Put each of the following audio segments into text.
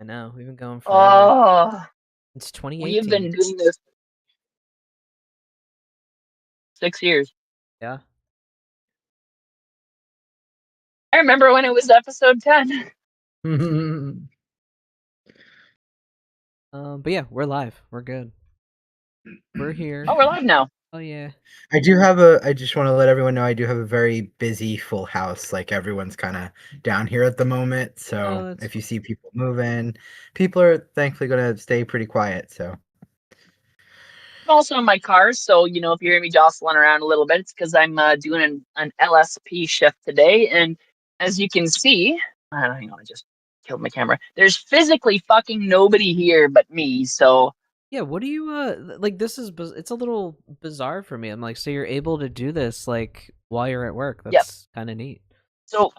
I know, we've been going forever. Oh, It's we have 2018. been doing this 6 years. Yeah. I remember when it was episode 10. But yeah, we're live. We're good. We're here. Oh, we're live now. Oh yeah. I just want to let everyone know I do have a very busy full house. Like everyone's kind of down here at the moment. Oh, So that's if you see people moving, people are thankfully going to stay pretty quiet. So I'm also in my car, so if you hear me jostling around a little bit, it's because I'm doing an LSP shift today. And as you can see, hang on, I just killed my camera. There's physically fucking nobody here but me. So yeah. What do you like? This is it's a little bizarre for me. I'm like, so you're able to do this like while you're at work. yeah. That's kind of neat. So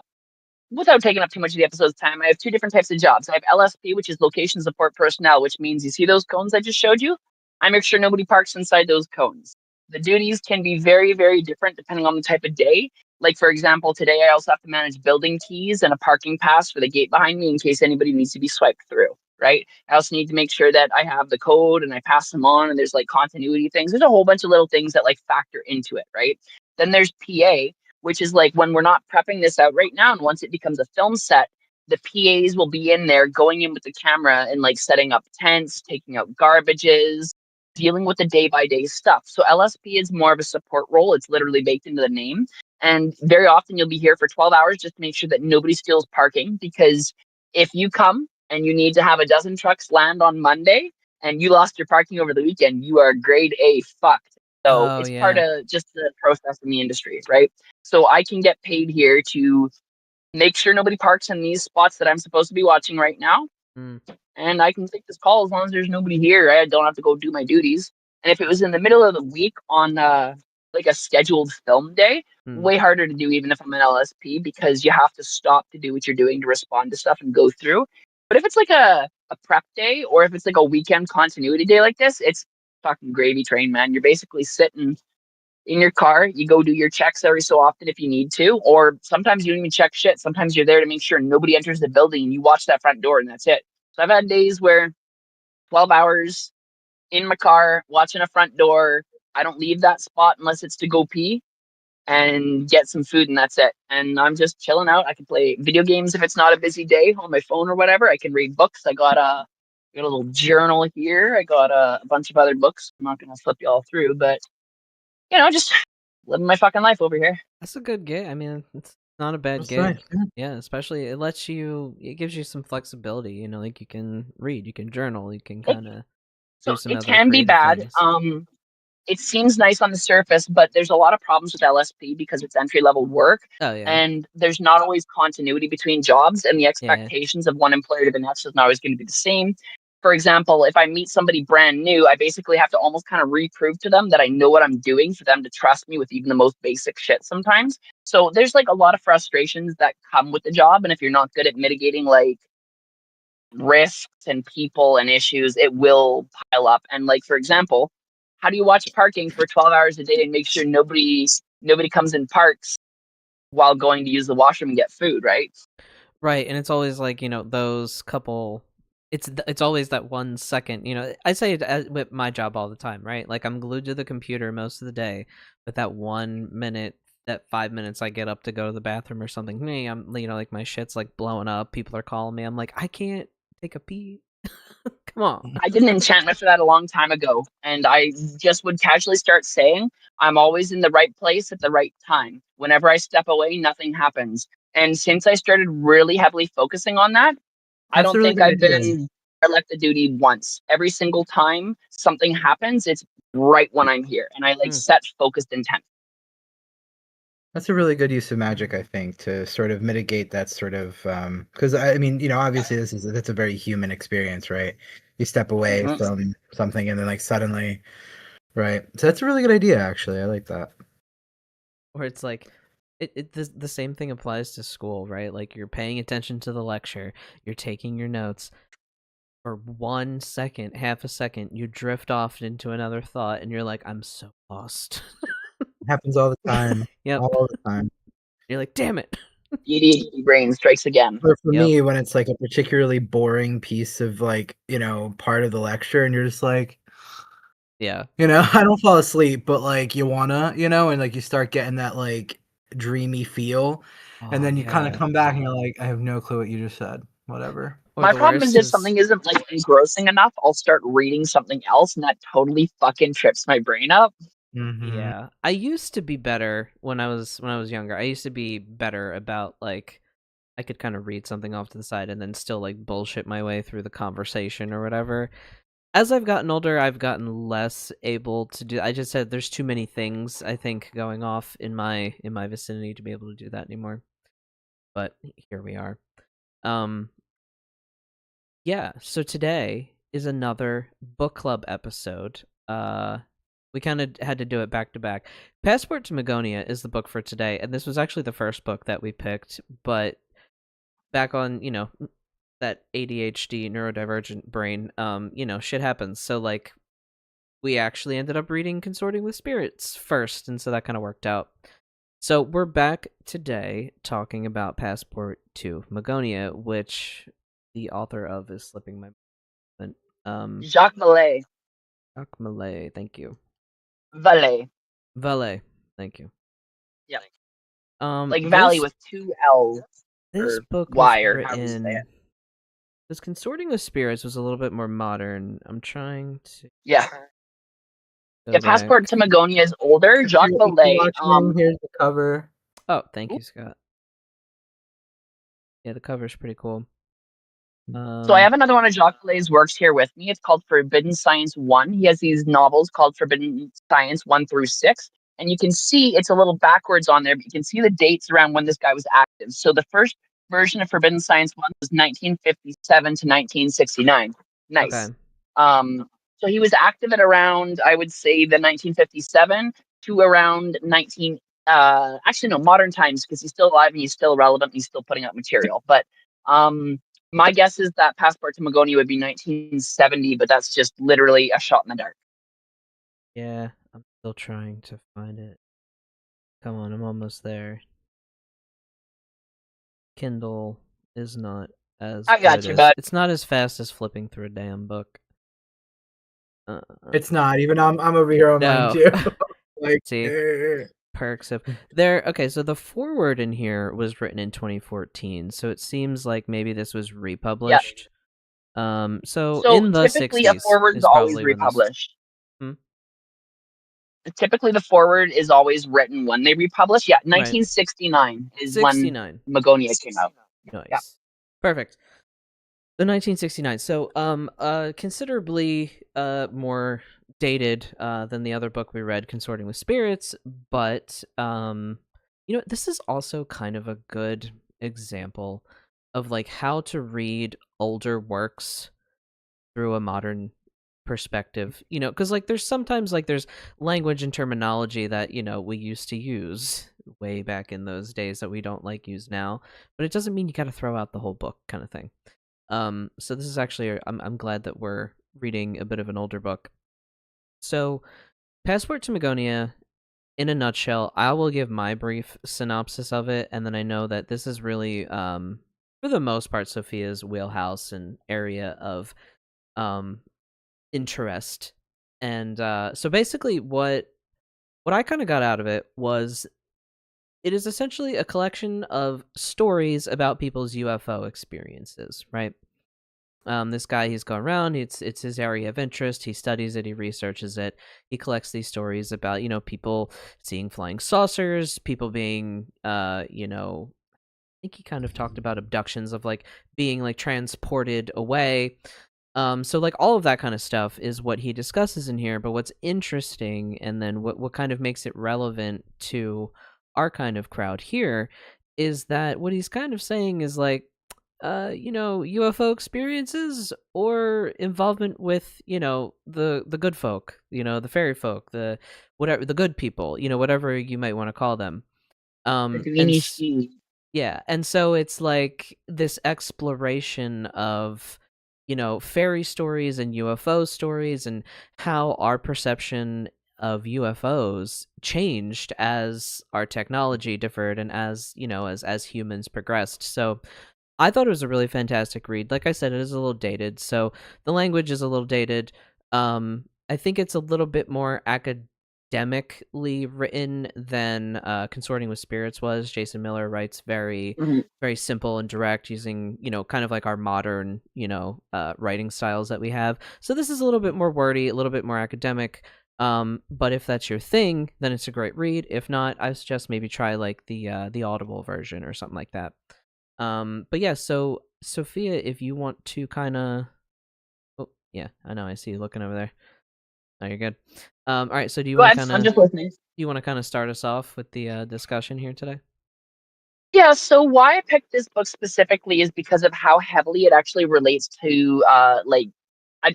without taking up too much of the episode's time, I have two different types of jobs. I have LSP, which is location support personnel, which means you see those cones I just showed you? I make sure nobody parks inside those cones. The duties can be very, very different depending on the type of day. Like, for example, today I also have to manage building keys and a parking pass for the gate behind me in case anybody needs to be swiped through, right? I also need to make sure that I have the code and I pass them on and there's like continuity things. There's a whole bunch of little things that like factor into it, right? Then there's PA, which is like when we're not prepping this out right now. And once it becomes a film set, the PAs will be in there going in with the camera and like setting up tents, taking out garbages, dealing with the day by day stuff. So LSP is more of a support role. It's literally baked into the name. And very often you'll be here for 12 hours just to make sure that nobody steals parking. Because if you come and you need to have a dozen trucks land on Monday and you lost your parking over the weekend, you are grade A fucked. So Oh it's part yeah. of just the process in the industry, right? So I can get paid here to make sure nobody parks in these spots that I'm supposed to be watching right now. Mm. And I can take this call as long as there's nobody here. I don't have to go do my duties. And if it was in the middle of the week on like a scheduled film day, Mm. way harder to do even if I'm an LSP because you have to stop to do what you're doing to respond to stuff and go through. But if it's like a prep day or if it's like a weekend continuity day like this, it's fucking gravy train, man. You're basically sitting in your car. You go do your checks every so often if you need to, or sometimes you don't even check shit. Sometimes you're there to make sure nobody enters the building and you watch that front door and that's it. So I've had days where 12 hours in my car watching a front door. I don't leave that spot unless it's to go pee and get some food and that's it. And I'm just chilling out. I can play video games if it's not a busy day on my phone or whatever. I can read books. I got a little journal here. I got a bunch of other books. I'm not gonna flip you all through, but just living my fucking life over here. That's a good gig. I mean, it's not a bad that's gig. nice. Yeah. Yeah, especially it gives you some flexibility. Like you can read, you can journal, you can It, kind of do so some it other can be creative bad. things. It seems nice on the surface, but there's a lot of problems with LSP because it's entry level work, Oh yeah, and there's not always continuity between jobs, and the yeah. expectations of one employer to the next is not always going to be the same. For example, if I meet somebody brand new, I basically have to almost kind of reprove to them that I know what I'm doing for them to trust me with even the most basic shit sometimes. So there's like a lot of frustrations that come with the job, and if you're not good at mitigating like risks and people and issues, it will pile up. And like for example, how do you watch parking for 12 hours a day and make sure nobody comes in parks while going to use the washroom and get food, right? Right, and it's always like those couple. It's always that 1 second. I say it with my job all the time, right? Like I'm glued to the computer most of the day, but that 1 minute, that 5 minutes I get up to go to the bathroom or something, hey, I'm like my shit's like blowing up. People are calling me. I'm like, I can't take a pee. Come on. I did an enchantment for that a long time ago, and I just would casually start saying, I'm always in the right place at the right time. Whenever I step away, nothing happens. And since I started really heavily focusing on that, I That's a don't really think good I've idea. been elected duty once. Every single time something happens, it's right when I'm here, and I like Hmm. set focused intent. That's a really good use of magic, I think, to sort of mitigate that sort of because I mean, obviously that's a very human experience, right? You step away Mhm. from something and then like suddenly, right? So that's a really good idea, actually. I like that. Or it's like the same thing applies to school, right? Like you're paying attention to the lecture, you're taking your notes. For 1 second, half a second, you drift off into another thought, and you're like, "I'm so lost." It happens all the time, Yep. all the time. You're like, "Damn it!" ADHD brain strikes again. Or for Yep. me, when it's like a particularly boring piece of like, part of the lecture and you're just like, Yeah. I don't fall asleep, but like you wanna, and like you start getting that like dreamy feel, and Oh then you kind of yeah. come back and you're like, I have no clue what you just said. Whatever. Or My the problem is worst if is something isn't like engrossing enough, I'll start reading something else, and that totally fucking trips my brain up. Mm-hmm. yeah. I used to be better when I was younger. I used to be better about like I could kind of read something off to the side and then still like bullshit my way through the conversation or whatever. As I've gotten older, I've gotten less able to do. I just said there's too many things I think going off in my vicinity to be able to do that anymore. But here we are. Um, yeah. So today is another book club episode. We kind of had to do it back to back. Passport to Magonia is the book for today, and this was actually the first book that we picked. But back on, that ADHD neurodivergent brain, shit happens. So like we actually ended up reading Consorting with Spirits first, and so that kind of worked out. So we're back today talking about Passport to Magonia, which the author of is slipping my mind. Jacques Vallée. Jacques Malay, thank you. Vallée. Valet, thank you. Yeah. Um, Like Valley this with 2 L's this or book was Y or however you say it. written. This Consorting with Spirits was a little bit more modern. I'm trying to Yeah. go Yeah, Passport back. to Magonia is older. Jacques If you're Vallée. watching, here's the cover. Oh, thank you, Scott. Yeah, the cover's pretty cool. So I have another one of Jacques Vallée's works here with me. It's called Forbidden Science 1. He has these novels called Forbidden Science 1 through 6. And you can see it's a little backwards on there, but you can see the dates around when this guy was active. So the first version of Forbidden Science 1 was 1957 to 1969. Okay. Nice. So he was active at around, I would say, the 1957 to around 19, actually, no, modern times, because he's still alive and he's still relevant and he's still putting out material. But my guess is that Passport to Magonia would be 1970, but that's just literally a shot in the dark. Yeah, I'm still trying to find it. Come on, I'm almost there. Kindle is not as I got good you, as bud. it's not as fast as flipping through a damn book. It's not even. I'm over here on mine No. too. Like, See, perks of there. Okay, so the foreword in here was written in 2014, so it seems like maybe this was Yeah. republished. So So in the typically a 60s forward is is always probably when this. republished. Hmm? Typically the forward is always written when they republish. Yeah, Right, 1969 is when 69. Magonia came out. Yeah. Nice, perfect. The 1969. So, considerably more dated than the other book we read, Consorting with Spirits, but this is also kind of a good example of like how to read older works through a modern perspective. Because like there's sometimes like there's language and terminology that we used to use way back in those days that we don't like use now, but it doesn't mean you got to throw out the whole book kind of thing. So this is actually I'm glad that we're reading a bit of an older book. So, Passport to Magonia, in a nutshell, I will give my brief synopsis of it, and then I know that this is really, for the most part, Sophia's wheelhouse and area of um interest. And so basically, what I kind of got out of it was it is essentially a collection of stories about people's UFO experiences, right? This guy, he's gone around. It's his area of interest. He studies it. He researches it. He collects these stories about people seeing flying saucers, people being I think he kind of talked about abductions of like being like transported away. So like all of that kind of stuff is what he discusses in here. But what's interesting, and then what kind of makes it relevant to our kind of crowd here, is that what he's kind of saying is like UFO experiences or involvement with, the good folk, the fairy folk, the whatever, the good people, whatever you might want to call them. The And Greeny Sea. yeah, and so it's like this exploration of, fairy stories and UFO stories and how our perception of UFOs changed as our technology differed and as as humans progressed. So I thought it was a really fantastic read. Like I said, it is a little dated, so the language is a little dated. I think it's a little bit more academically written than Consorting with Spirits was. Jason Miller writes very, Mhm. very simple and direct, using kind of like our modern writing styles that we have. So this is a little bit more wordy, a little bit more academic. But if that's your thing, then it's a great read. If not, I suggest maybe try like the Audible version or something like that. But yeah, so Sophia, if you want to kind of, oh yeah, I know, I see you looking over there. Oh, you're good. All right, so do you Go want to ahead. kind I'm of just listening. start us off with the discussion here today? Yeah, so why I picked this book specifically is because of how heavily it actually relates to like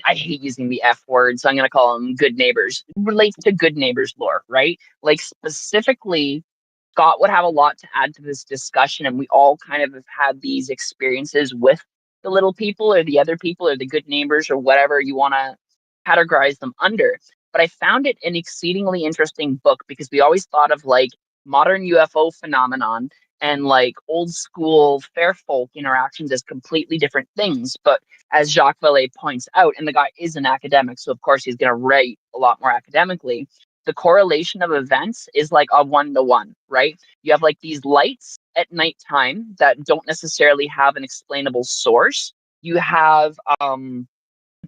I hate using the F word, so I'm gonna call them good neighbors. It relates to good neighbors lore, right? Like specifically Scott would have a lot to add to this discussion, and we all kind of have had these experiences with the little people or the other people or the good neighbors or whatever you want to categorize them under. But I found it an exceedingly interesting book because we always thought of like modern UFO phenomenon and like old school fair folk interactions as completely different things. But as Jacques Vallée points out, and the guy is an academic, so of course he's going to write a lot more academically, the correlation of events is like a 1-to-1, right? You have like these lights at nighttime that don't necessarily have an explainable source. You have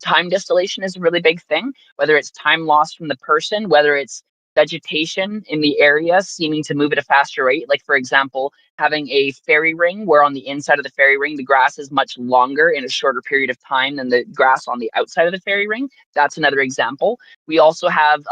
time distillation is a really big thing, whether it's time lost from the person, whether it's vegetation in the area seeming to move at a faster rate. Like, for example, having a fairy ring where on the inside of the fairy ring, the grass is much longer in a shorter period of time than the grass on the outside of the fairy ring. That's another example. We also have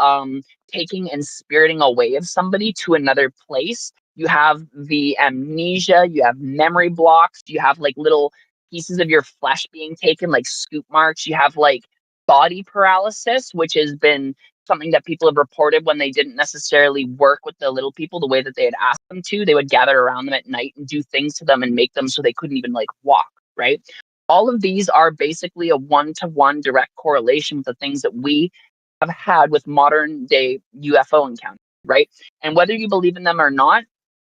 taking and spiriting away of somebody to another place. You have the amnesia, you have memory blocks, you have like little pieces of your flesh being taken, like scoop marks. You have like body paralysis, which has been something that people have reported when they didn't necessarily work with the little people the way that they had asked them to. They would gather around them at night and do things to them and make them so they couldn't even like walk, right? All of these are basically a 1-to-1 direct correlation with the things that we have had with modern day UFO encounters, right? And whether you believe in them or not,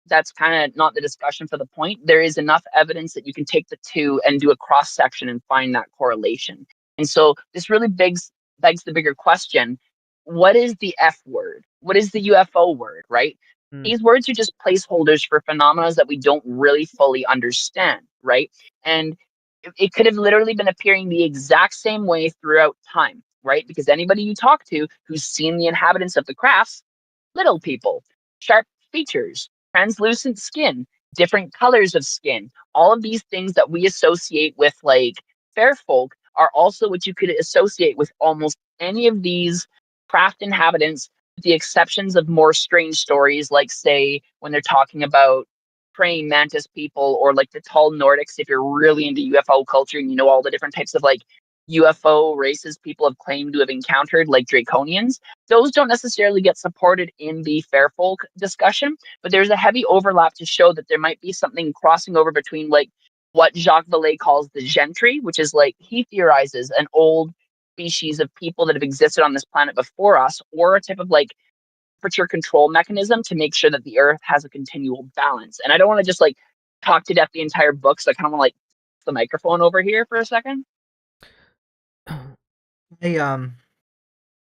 that's kind of not the discussion for the point. There is enough evidence that you can take the two and do a cross section and find that correlation. And so this really begs the bigger question: what is the F word? What is the UFO word? Right? Hmm. These words are just placeholders for phenomena that we don't really fully understand, right? And it could have literally been appearing the exact same way throughout time, right? Because anybody you talk to who's seen the inhabitants of the crafts, little people, sharp features, translucent skin, different colors of skin, all of these things that we associate with like fair folk are also what you could associate with almost any of these craft inhabitants, with the exceptions of more strange stories, like say when they're talking about praying mantis people or like the tall Nordics, if you're really into UFO culture and you know all the different types of like UFO races people have claimed to have encountered, like Draconians, those don't necessarily get supported in the Fairfolk discussion, but there's a heavy overlap to show that there might be something crossing over between like what Jacques Vallée calls the gentry, which is like he theorizes an old species of people that have existed on this planet before us, or a type of like temperature control mechanism to make sure that the earth has a continual balance. And I don't want to just like talk to death the entire book, so I kind of want to like the microphone over here for a second. I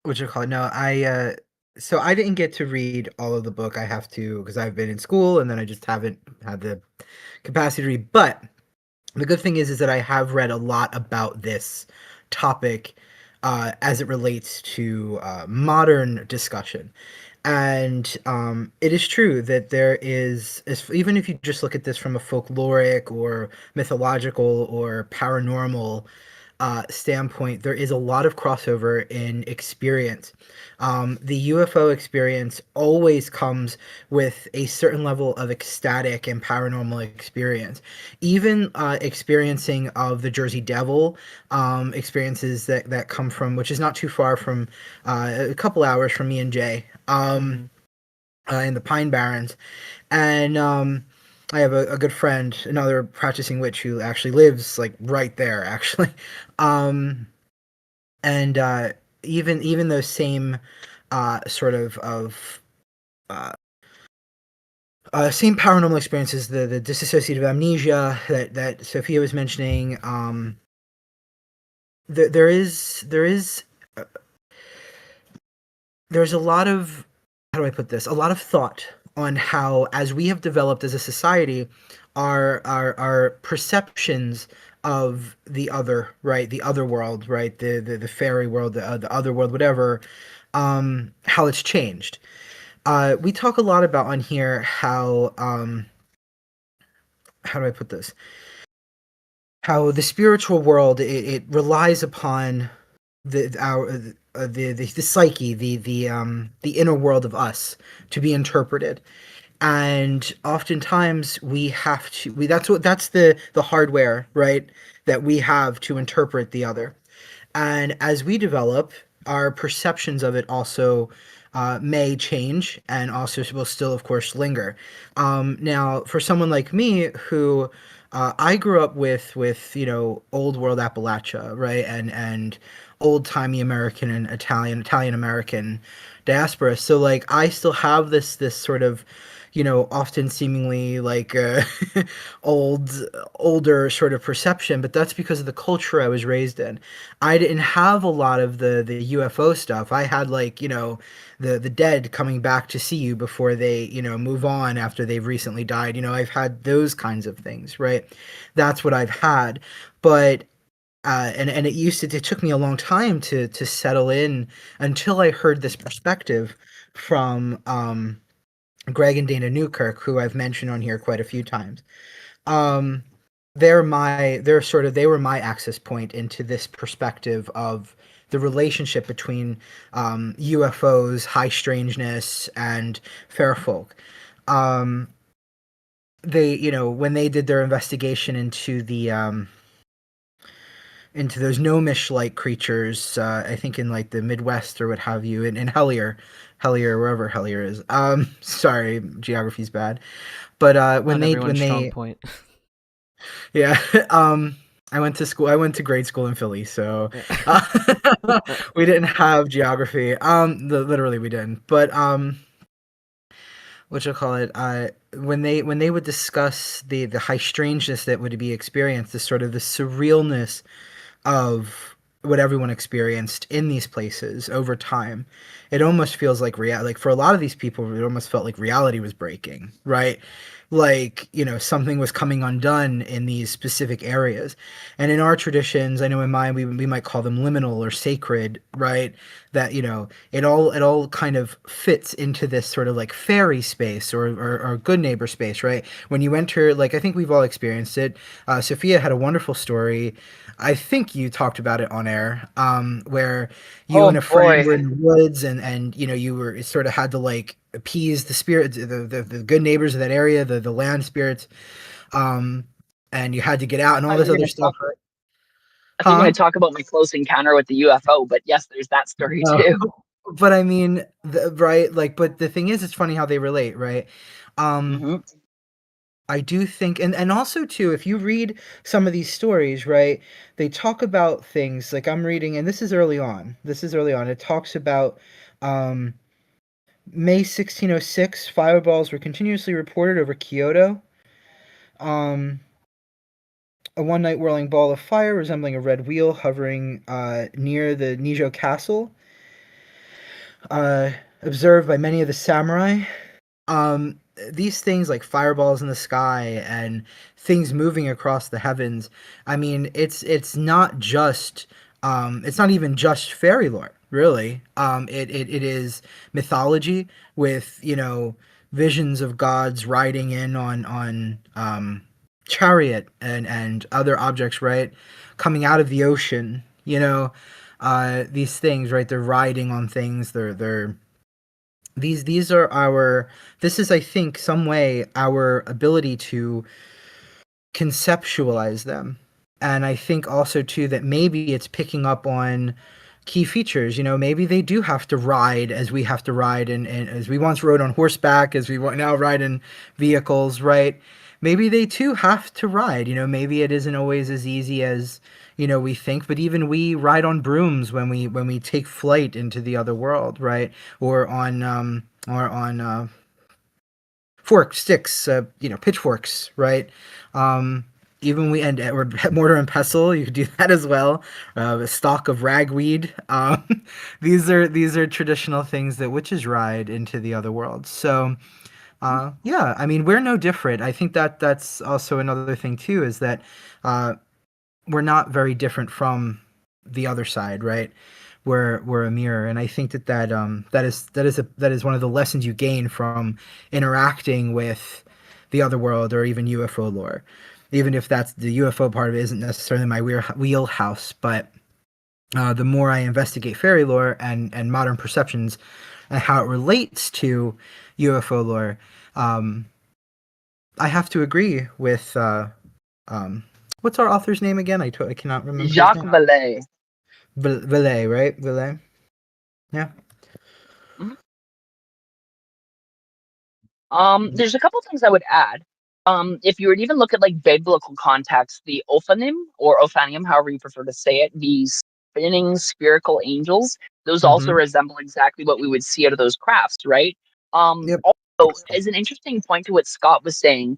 what you call it? No, so I didn't get to read all of the book. I have to because I've been in school and then I just haven't had the capacity to read. But the good thing is that I have read a lot about this topic as it relates to modern discussion. And it is true that there is, even if you just look at this from a folkloric or mythological or paranormal standpoint, there is a lot of crossover in experience. The UFO experience always comes with a certain level of ecstatic and paranormal experience. Even experiencing of the Jersey Devil, experiences that come from, which is not too far from a couple hours from me and Jay, in the Pine Barrens. And I have a good friend, another practicing witch, who actually lives like right there, actually. Um, and even those same sort of uh, same paranormal experiences, the dissociative amnesia that Sophia was mentioning. There is uh, there's a lot of, how do I put this? A lot of thought on how, as we have developed as a society, our perceptions of the other, right, the other world, right, the fairy world, the other world, whatever, how it's changed. We talk a lot about on here how do I put this? How the spiritual world, it relies upon the psyche, the inner world of us to be interpreted, and oftentimes we have to, that's the hardware, right, that we have to interpret the other. And as we develop, our perceptions of it also may change, and also will still, of course, linger. Now, for someone like me, who I grew up with old world Appalachia, right, and old timey American and Italian American diaspora. So like I still have this sort of, often seemingly like old older sort of perception, but that's because of the culture I was raised in. I didn't have a lot of the UFO stuff. I had like, the dead coming back to see you before they, move on after they've recently died. I've had those kinds of things, right? That's what I've had. But and it took me a long time to settle in until I heard this perspective from Greg and Dana Newkirk, who I've mentioned on here quite a few times. Um, they were my access point into this perspective of the relationship between UFOs, high strangeness, and fair folk. Um, they, when they did their investigation into those gnomish-like creatures, I think in like the Midwest or what have you, in Hellier, wherever Hellier is. Sorry, geography's bad. But Not everyone's strong point. yeah, I went to school. I went to grade school in Philly, so Yeah. we didn't have geography. Literally we didn't. But what you call it? When they would discuss the high strangeness that would be experienced, the sort of the surrealness of what everyone experienced in these places over time, it almost feels like like for a lot of these people, it almost felt like reality was breaking, right? Like, something was coming undone in these specific areas. And in our traditions, I know in mine, we might call them liminal or sacred, right? That, it all kind of fits into this sort of like fairy space, or good neighbor space, right? When you enter, like, I think we've all experienced it. Sophia had a wonderful story. I think you talked about it on air, where you Oh and a friend boy. were in the woods, and you were sort of had to like appease the spirit, the good neighbors of that area, the land spirits, um, and you had to get out and I all thought you this were other going to stuff, talk. right? I thought you were going Huh? to talk about my close encounter with the UFO, but yes, there's that story No, too. but I mean, right? Like, but the thing is, it's funny how they relate, right? Um, Hmm. I do think, and also too, if you read some of these stories, right, they talk about things like I'm reading, and this is early on. This is early on. It talks about um, May 1606, fireballs were continuously reported over Kyoto. Um, a one night whirling ball of fire resembling a red wheel hovering near the Nijo Castle, uh, observed by many of the samurai. um these things like fireballs in the sky and things moving across the heavens, I mean, it's not even just fairy lore, really. It is mythology with, visions of gods riding in on chariot and other objects, right, coming out of the ocean, these things, right, they're riding on things, they're these are our this is, I think, some way our ability to conceptualize them. And I think also too that maybe it's picking up on key features. Maybe they do have to ride as we have to ride, and as we once rode on horseback, as we now ride in vehicles, right? Maybe they too have to ride. Maybe it isn't always as easy as, we think, but even we ride on brooms when we take flight into the other world, right? Or on fork sticks, pitchforks, right? Um, Even we or mortar and pestle, you could do that as well. A stalk of ragweed. These are traditional things that witches ride into the other world. So, yeah, I mean, we're no different. I think that that's also another thing too, is that uh, we're not very different from the other side, right? We're a mirror, and I think that is one of the lessons you gain from interacting with the other world or even UFO lore. Even if that's the UFO part of it isn't necessarily my wheelhouse, but the more I investigate fairy lore and modern perceptions and how it relates to UFO lore, um, I have to agree with um, what's our author's name again? I cannot remember his Jacques name. Vallée. Villay, right? Villay. Yeah. Mhm. There's a couple things I would add. If you were to even look at like biblical context, the Ophanim or Ophanium, however you prefer to say it, these spinning spherical angels, those also Mm-hmm. resemble exactly what we would see out of those crafts, right? Yep. Also, as an interesting point to what Scott was saying,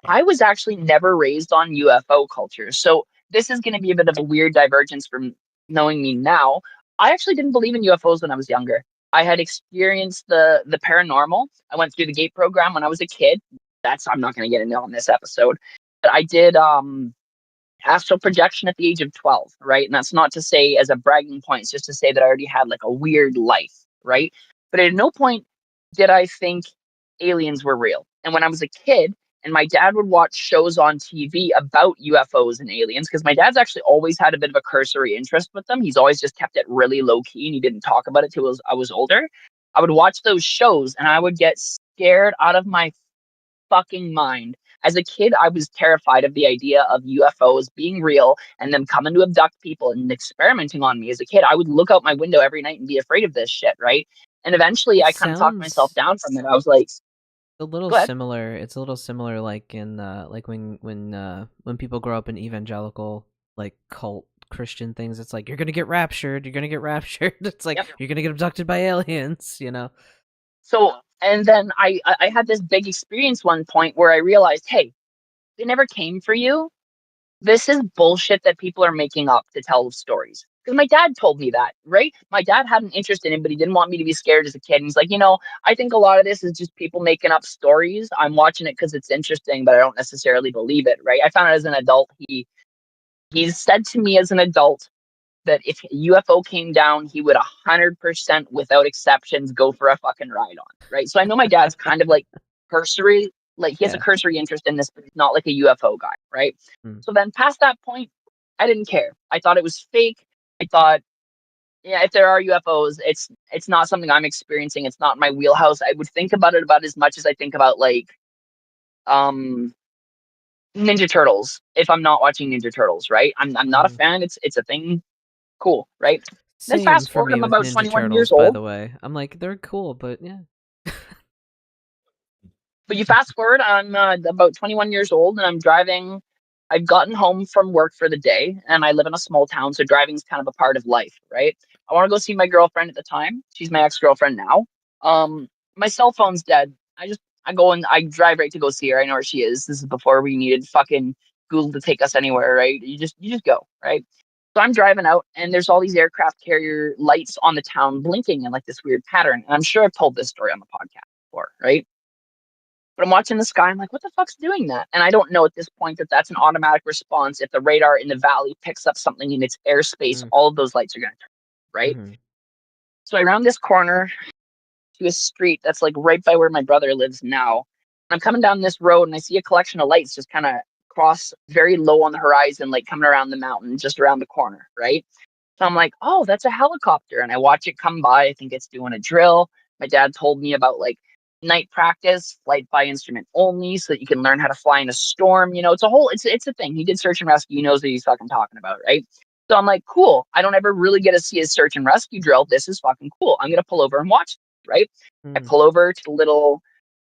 I was actually never raised on UFO culture. So this is going to be a bit of a weird divergence from knowing me now. I actually didn't believe in UFOs when I was younger. I had experienced the paranormal. I went through the gate program when I was a kid. That's I'm not going to get into on this episode. But I did astral projection at the age of 12, right? And that's not to say as a bragging point, it's just to say that I already had like a weird life, right? But at no point did I think aliens were real. And when I was a kid, and my dad would watch shows on TV about UFOs and aliens, because my dad's actually always had a bit of a cursory interest with them. He's always just kept it really low key and he didn't talk about it till I was older. I would watch those shows and I would get scared out of my fucking mind. As a kid, I was terrified of the idea of UFOs being real and them coming to abduct people and experimenting on me. As a kid, I would look out my window every night and be afraid of this shit, right? And eventually It I kind of talked myself sounds down from it. I was like, a little go ahead. similar. It's a little similar, like in like when people grow up in evangelical like cult Christian things. It's like you're gonna get raptured. You're gonna get raptured. It's like Yep. you're gonna get abducted by aliens. So, and then I had this big experience one point where I realized, hey, they never came for you. This is bullshit that people are making up to tell stories. Because my dad told me that, right? My dad had an interest in it, but he didn't want me to be scared as a kid. And he's like, I think a lot of this is just people making up stories. I'm watching it because it's interesting, but I don't necessarily believe it, right? I found out as an adult, he said to me as an adult that if a UFO came down, he would 100% without exceptions go for a fucking ride on, right? So I know my dad's kind of like cursory, like he has a Yeah. cursory interest in this, but he's not like a UFO guy, right? Mm. So then past that point, I didn't care. I thought it was fake. I thought, yeah, if there are UFOs, it's not something I'm experiencing. It's not my wheelhouse. I would think about it about as much as I think about like um Ninja Turtles if I'm not watching Ninja Turtles, right? I'm not a Mm. fan. It's a thing. Cool, right? Then Same fast for forward, me I'm with about Ninja 21 years Turtles. By old. the way, I'm like they're cool, but yeah. But you fast forward, I'm about 21 years old and I'm driving. I've gotten home from work for the day and I live in a small town, so driving's kind of a part of life, right? I want to go see my girlfriend at the time. She's my ex-girlfriend now. My cell phone's dead. I go and I drive right to go see her. I know where she is. This is before we needed fucking Google to take us anywhere, right? You just go, right? So I'm driving out and there's all these aircraft carrier lights on the town blinking in like this weird pattern. And I'm sure I've told this story on the podcast before, right? But I'm watching the sky. I'm like, what the fuck's doing that? And I don't know at this point that that's an automatic response. If the radar in the valley picks up something in its airspace, Mm. all of those lights are going to turn, right? Mm-hmm. So I round this corner to a street that's like right by where my brother lives now. I'm coming down this road and I see a collection of lights just kind of cross very low on the horizon, like coming around the mountain, just around the corner, right? So I'm like, oh, that's a helicopter. And I watch it come by. I think it's doing a drill. My dad told me about like night practice, flight by instrument only, so that you can learn how to fly in a storm. It's a thing. He did search and rescue. He knows what he's fucking talking about, right? So I'm like, cool. I don't ever really get to see his search and rescue drill. This is fucking cool. I'm gonna pull over and watch, right? I Mm. pull over to the little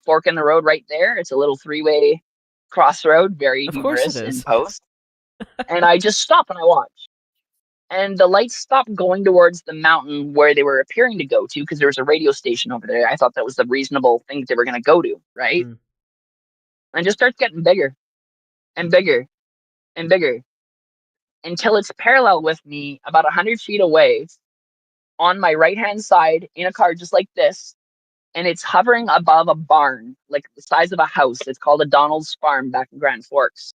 fork in the road right there. It's a little three-way crossroad, very Of course it humorous in is. post. And I just stop and I watch. and the lights stopped going towards the mountain where they were appearing to go to because there was a radio station over there. I thought that was the reasonable thing that they were going to go to, right? Mm. And it just starts getting bigger and bigger and bigger until it's parallel with me about 100 feet away on my right hand side in a car just like this. And it's hovering above a barn, like the size of a house. It's called a Donald's Farm back in Grand Forks.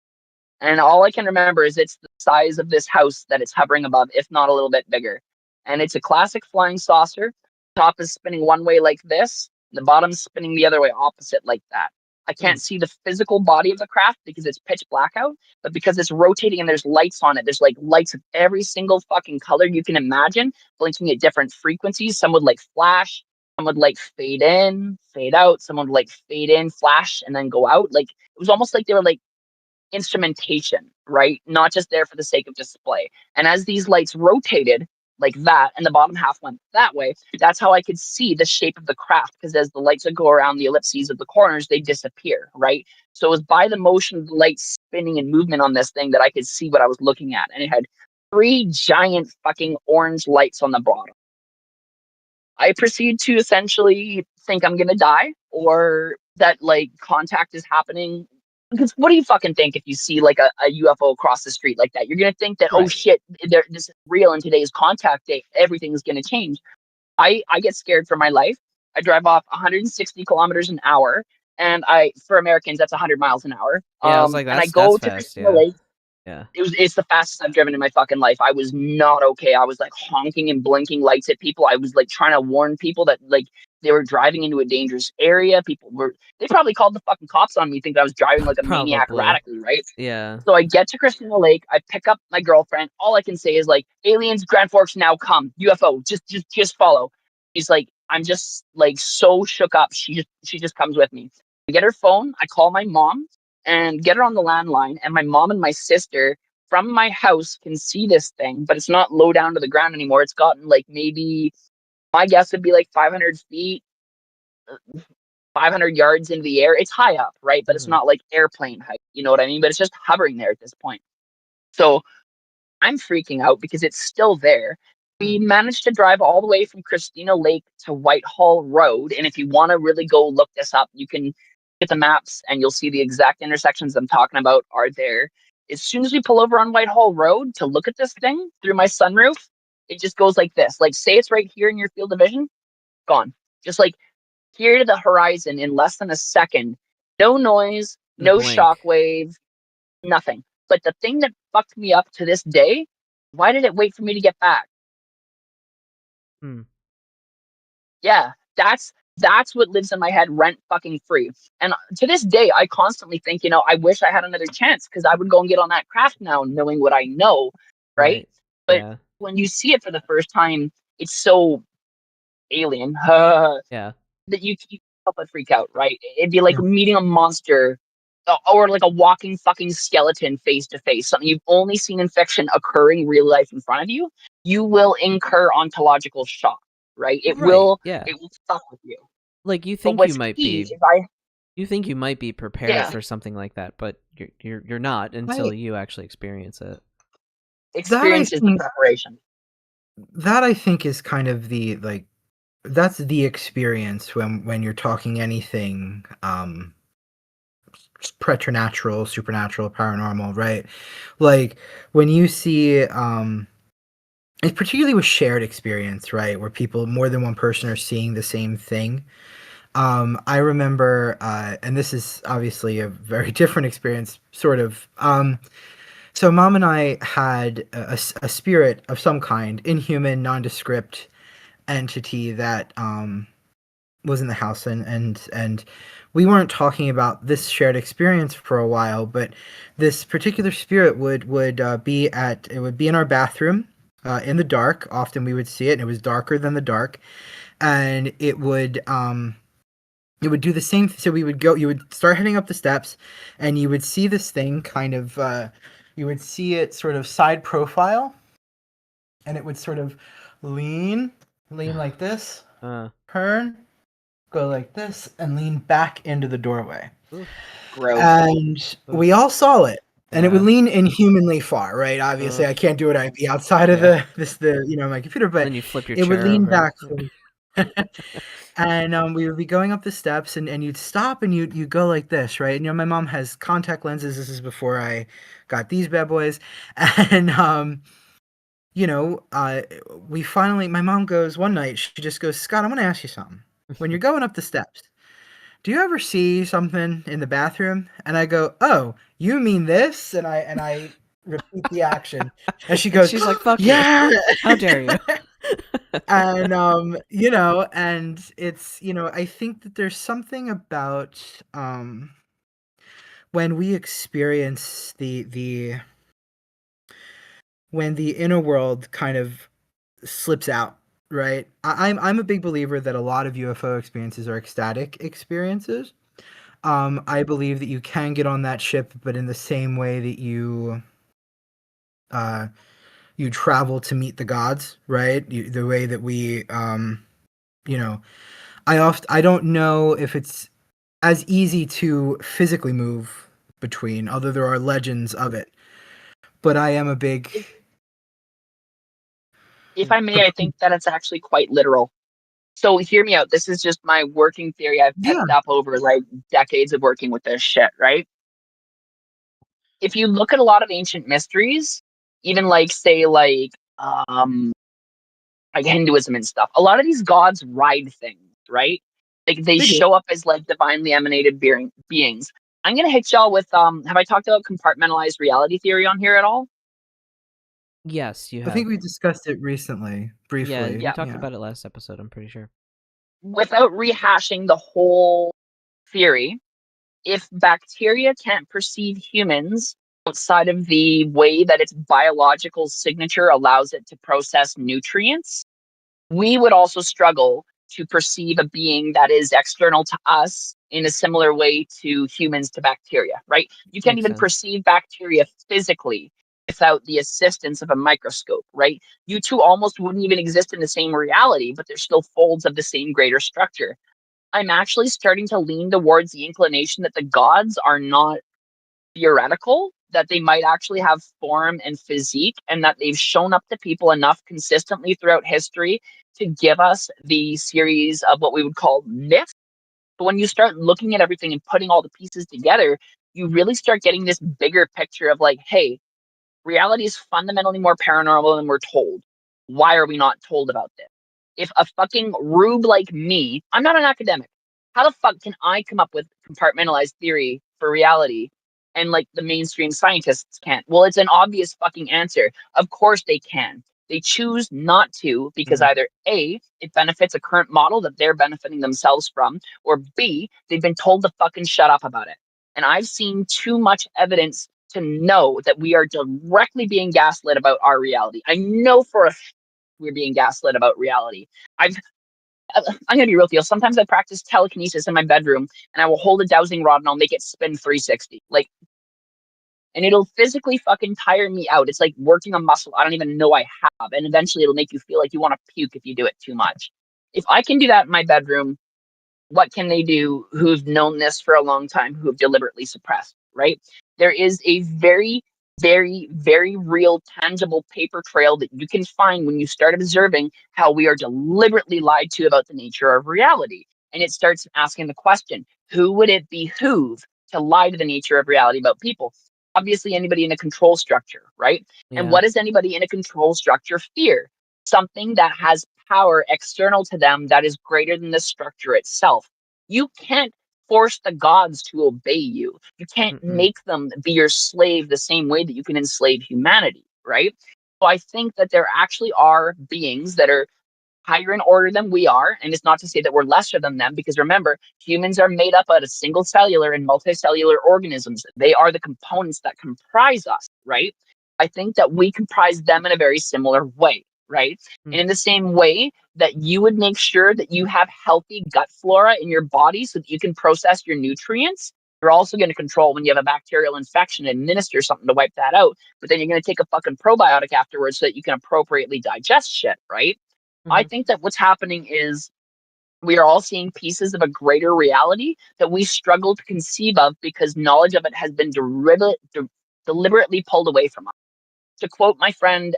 And all I can remember is it's the size of this house that it's hovering above, if not a little bit bigger. And it's a classic flying saucer. Top is spinning one way like this, the bottom's spinning the other way opposite like that. I can't see the physical body of the craft because it's pitch black out, but because it's rotating and there's lights on it, there's like lights of every single fucking color you can imagine, blinking at different frequencies. Some would like flash, some would like fade in, fade out, some would like fade in, flash, and then go out. Like it was almost like they were like instrumentation, right? Not just there for the sake of display. And as these lights rotated like that, and the bottom half went that way, that's how I could see the shape of the craft. Because as the lights would go around the ellipses of the corners, they disappear, right? So it was by the motion of the lights spinning and movement on this thing that I could see what I was looking at. And it had 3 giant fucking orange lights on the bottom. I proceed to essentially think I'm gonna die or that like contact is happening. Because what do you fucking think if you see like a UFO across the street like that? You're gonna think that, oh Right. shit, this is real and today's contact day, everything's gonna change. I get scared for my life. I drive off 160 kilometers an hour, and for Americans that's 100 miles an hour. Yeah, I was like, And I that's go to fast. Christina Yeah. Lake. Yeah. It's the fastest I've driven in my fucking life. I was not okay. I was like honking and blinking lights at people. I was like trying to warn people that like they were driving into a dangerous area. They probably called the fucking cops on me, thinking I was driving like a maniac Probably. erratically, right? Yeah. So I get to Christina Lake, I pick up my girlfriend. All I can say is like, aliens, Grand Forks, now come. UFO, just follow. She's like, I'm just like so shook up. She just comes with me. I get her phone, I call my mom and get her on the landline, and my mom and my sister from my house can see this thing, but it's not low down to the ground anymore. It's gotten like maybe my guess would be like 500 feet, 500 yards into the air. It's high up, right? But it's Mhm. not like airplane height. You know what I mean? But it's just hovering there at this point. So I'm freaking out because it's still there. We managed to drive all the way from Christina Lake to Whitehall Road. And if you want to really go look this up, you can get the maps and you'll see the exact intersections I'm talking about are there. As soon as we pull over on Whitehall Road to look at this thing through my sunroof, it just goes like this. Like, say it's right here in your field of vision, gone. Just like here to the horizon in less than a second. No noise, In a no blink. shockwave, nothing. But the thing that fucked me up to this day, why did it wait for me to get back? Hmm. Yeah, that's what lives in my head rent fucking free. And to this day, I constantly think, I wish I had another chance because I would go and get on that craft now, knowing what I know, right? Right. But Yeah. when you see it for the first time, it's so alien Yeah. that you can't help but freak out, right? It'd be like Yeah. meeting a monster or like a walking fucking skeleton face to face, something you've only seen in fiction occurring real life in front of you. You will incur ontological shock, right? It Right. will Yeah. it will fuck with you. Like But what's key is you think you might be prepared yeah, for something like that, but you're not until I you actually experience it. that I experience is the think preparation. that I think is kind of the like that's the experience when you're talking anything preternatural, supernatural, paranormal, right? Like when you see it's particularly with shared experience, right? Where people more than one person are seeing the same thing. I remember and this is obviously a very different experience, sort of. So mom and I had a spirit of some kind, inhuman, nondescript entity that was in the house, and we weren't talking about this shared experience for a while, but this particular spirit would be in our bathroom in the dark. Often we would see it, and it was darker than the dark, and it would do the same. So you would start heading up the steps, and you would see this thing kind of you would see it sort of side profile, and it would sort of lean like this, Uh. turn, go like this, and lean back into the doorway. Oof. Gross. And Oof. we all saw it. And it would Yeah. lean inhumanly far, right? Obviously, I can't do it. I'd be outside of Yeah. my computer, but Then you flip your it would chair lean over. back from and, we would be going up the steps, and you'd stop, and you'd go like this, right? And, my mom has contact lenses. This is before I got these bad boys. And, we finally my mom goes one night, she just goes, "Scott, I'm gonna ask you something. When you're going up the steps, do you ever see something in the bathroom?" And I go, "Oh, you mean this?" And I repeat the action. And she And goes, she's like, "Fuck you. "Yeah." How dare you?" And, and it's, I think that there's something about, when we experience when the inner world kind of slips out, right? I'm a big believer that a lot of UFO experiences are ecstatic experiences. I believe that you can get on that ship, but in the same way that uh, you travel to meet the gods, right? The way that we, you know, I don't know if it's as easy to physically move between, although there are legends of it. But I am a big, If I may, I think that it's actually quite literal. So hear me out. This is just my working theory I've yeah, picked up over like decades of working with this shit, right? If you look at a lot of ancient mysteries, even like say um like Hinduism and stuff, a lot of these gods ride things, right? Like they they do. show up as like divinely emanated beings. I'm gonna hit y'all with have I talked about compartmentalized reality theory on here at all? Yes, you I have. think we discussed it recently, Yeah, briefly. you Yeah. talked Yeah. about it last episode, I'm pretty sure. Without rehashing the whole theory, if bacteria can't perceive humans outside of the way that its biological signature allows it to process nutrients, we would also struggle to perceive a being that is external to us in a similar way to humans to bacteria, right? You can't Makes even sense. perceive bacteria physically without the assistance of a microscope, right? You two almost wouldn't even exist in the same reality, but they're still folds of the same greater structure. I'm actually starting to lean towards the inclination that the gods are not theoretical, that they might actually have form and physique, and that they've shown up to people enough consistently throughout history to give us the series of what we would call myths. But when you start looking at everything and putting all the pieces together, you really start getting this bigger picture of like, hey, reality is fundamentally more paranormal than we're told. Why are we not told about this? If a fucking rube like me, I'm not an academic. How the fuck can I come up with compartmentalized theory for reality and like the mainstream scientists can't? Well, it's an obvious fucking answer. Of course they can. They choose not to because Mhm. either A, it benefits a current model that they're benefiting themselves from, or B, they've been told to fucking shut up about it. And I've seen too much evidence to know that we are directly being gaslit about our reality. I know for a we're being gaslit about reality. I've I'm gonna be real with you. Sometimes I practice telekinesis in my bedroom, and I will hold a dowsing rod and I'll make it spin 360, like, and it'll physically fucking tire me out. It's like working a muscle I don't even know I have, and eventually it'll make you feel like you want to puke if you do it too much. If I can do that in my bedroom, what can they do who've known this for a long time, who have deliberately suppressed, right? There is a very, very, very real, tangible paper trail that you can find when you start observing how we are deliberately lied to about the nature of reality. And it starts asking the question, who would it behoove to lie to the nature of reality about people? Obviously, anybody in a control structure, right? And Yeah. what does anybody in a control structure fear? Something that has power external to them that is greater than the structure itself. You can't force the gods to obey you. You can't Mm-mm. make them be your slave the same way that you can enslave humanity, right? So I think that there actually are beings that are higher in order than we are. And it's not to say that we're lesser than them, because remember, humans are made up out of single cellular and multicellular organisms. They are the components that comprise us, right? I think that we comprise them in a very similar way, right? And Mm. in the same way that you would make sure that you have healthy gut flora in your body so that you can process your nutrients, you're also going to control when you have a bacterial infection and administer something to wipe that out. But then you're going to take a fucking probiotic afterwards so that you can appropriately digest shit, right? I Mhm. think that what's happening is we are all seeing pieces of a greater reality that we struggle to conceive of because knowledge of it has been deliberately pulled away from us. To quote my friend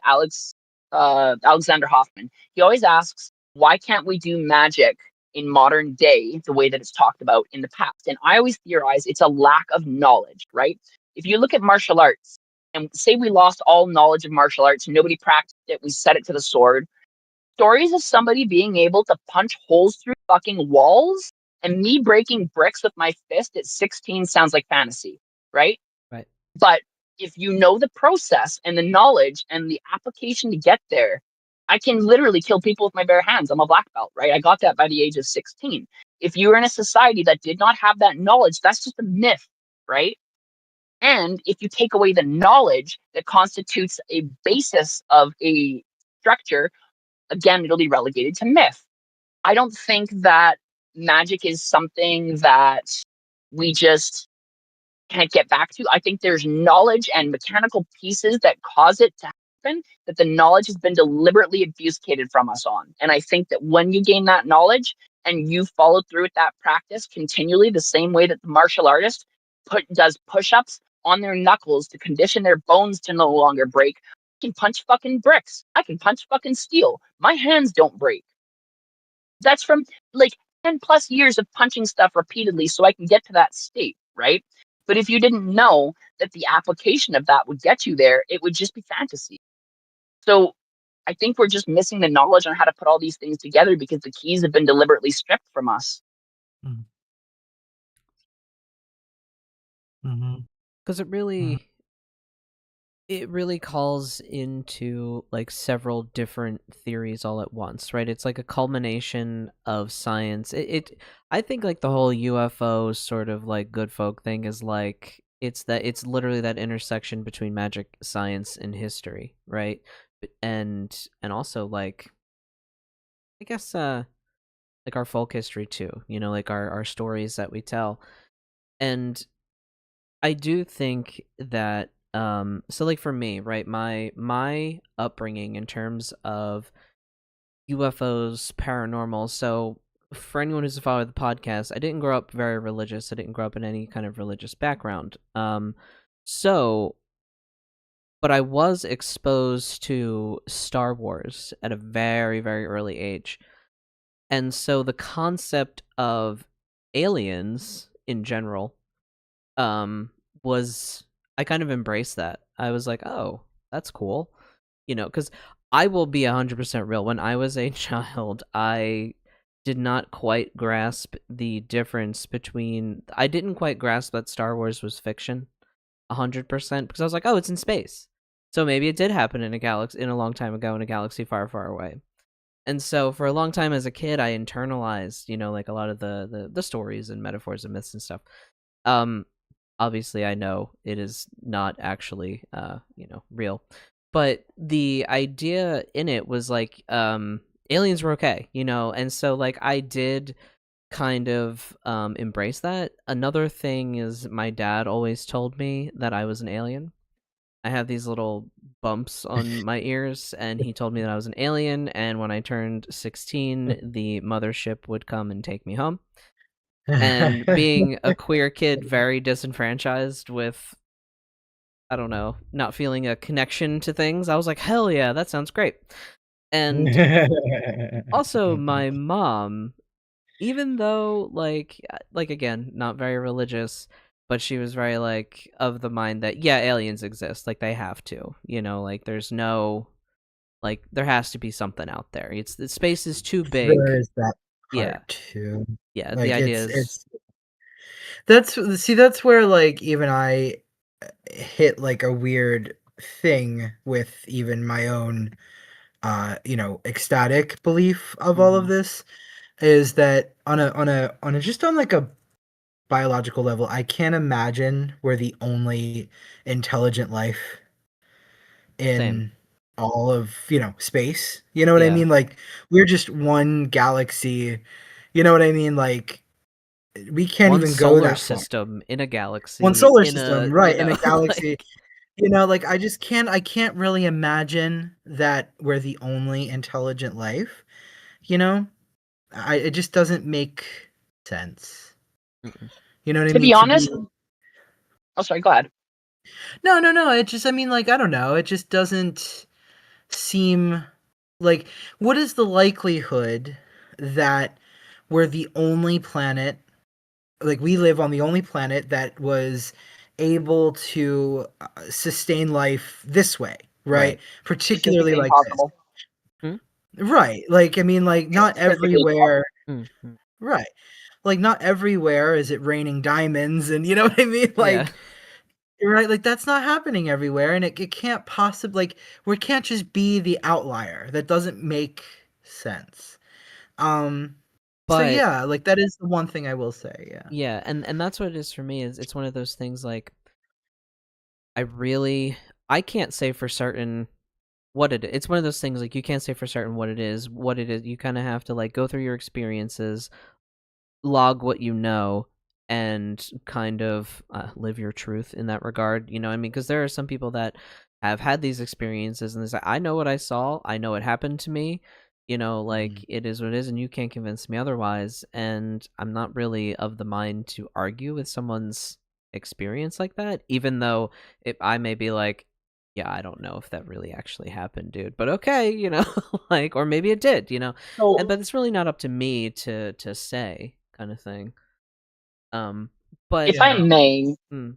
Alexander Hoffman, he always asks, why can't we do magic in modern day the way that it's talked about in the past? And I always theorize it's a lack of knowledge, right? If you look at martial arts and say we lost all knowledge of martial arts and nobody practiced it, we set it to the sword. Stories of somebody being able to punch holes through fucking walls and me breaking bricks with my fist at 16 sounds like fantasy, right? Right. But if you know the process and the knowledge and the application to get there, I can literally kill people with my bare hands. I'm a black belt, right? I got that by the age of 16. If you were in a society that did not have that knowledge, that's just a myth, right? And if you take away the knowledge that constitutes a basis of a structure, again, it'll be relegated to myth. I don't think that magic is something that we just can't get back to. I think there's knowledge and mechanical pieces that cause it to happen, that the knowledge has been deliberately obfuscated from us on. And I think that when you gain that knowledge and you follow through with that practice continually, the same way that the martial artist does push-ups on their knuckles to condition their bones to no longer break, I can punch fucking bricks. I can punch fucking steel. My hands don't break. That's from like 10 plus years of punching stuff repeatedly so I can get to that state, right? But if you didn't know that the application of that would get you there, it would just be fantasy. So I think we're just missing the knowledge on how to put all these things together because the keys have been deliberately stripped from us. Because it really calls into like several different theories all at once, right? It's like a culmination of science. I think like the whole UFO sort of like good folk thing is like it's literally that intersection between magic, science, and history, right? And also like I guess like our folk history too, like our stories that we tell. And I do think that so like for me, right, my upbringing in terms of UFOs, paranormal. So for anyone who's a follower of the podcast, I didn't grow up very religious. I didn't grow up in any kind of religious background. So but I was exposed to Star Wars at a very, very early age. And so the concept of aliens in general was I kind of embraced that. I was like, "Oh, that's cool." Cuz I will be 100% real. When I was a child, I did not quite grasp the difference between I didn't quite grasp that Star Wars was fiction 100% because I was like, "Oh, it's in space." So maybe it did happen in a galaxy in a long time ago in a galaxy far, far away. And so for a long time as a kid, I internalized, like a lot of the stories and metaphors and myths and stuff. Um, Obviously, I know it is not actually, real, but the idea in it was like, aliens were okay, and so like I did kind of embrace that. Another thing is my dad always told me that I was an alien. I have these little bumps on my ears, and he told me that I was an alien, and when I turned 16, the mothership would come and take me home. And being a queer kid, very disenfranchised with, I don't know, not feeling a connection to things, I was like, hell yeah, that sounds great. And also my mom, even though like again, not very religious, but she was very like of the mind that yeah, aliens exist, like they have to, like there's no like there has to be something out there. It's the space is too big. There is that Yeah. part too. Yeah, the Like idea is that's where like even I hit like a weird thing with even my own ecstatic belief of all of this is that on a just on like a biological level, I can't imagine we're the only intelligent life same. in all of, space. You know what I Yeah. mean? Like we're just one galaxy. You know what I mean? Like we can't One even go solar that far. system in a One galaxy solar in a, system, right, in a galaxy. like Like I can't really imagine that we're the only intelligent life, you know? It just doesn't make sense. mm-mm. You know what I To mean? be To honest, be oh, sorry, go ahead. No. It just, I mean, like, I don't know. It just doesn't seem like, what is the likelihood that we're the only planet, like, we live on the only planet that was able to sustain life this way, right? Right. Particularly Statistically like this. impossible. Hmm? Right. Like, I mean, like, It's not statistically everywhere. impossible. Mm-hmm. Right. Like, not everywhere is it raining diamonds, and you know what I mean? Yeah. Like, right, like, that's not happening everywhere, and it can't possibly, like, we can't just be the outlier. That doesn't make sense. Um, so But yeah, like, that is the one thing I will say, yeah. yeah, and that's what it is for me. Is it's one of those things like I can't say for certain what it is. It's one of those things like you can't say for certain what it is. What it is, you kind of have to like go through your experiences, log what you know, and kind of live your truth in that regard. You know what I mean? Because there are some people that have had these experiences and they say, I know what I saw, I know it happened to me. You know, like Mhm. it is what it is, and you can't convince me otherwise. And I'm not really of the mind to argue with someone's experience like that, even though I may be like, yeah, I don't know if that really actually happened, dude. But okay, you know, like, or maybe it did, you know. So, But it's really not up to me to say, kind of thing. But if I Yeah. may, mm,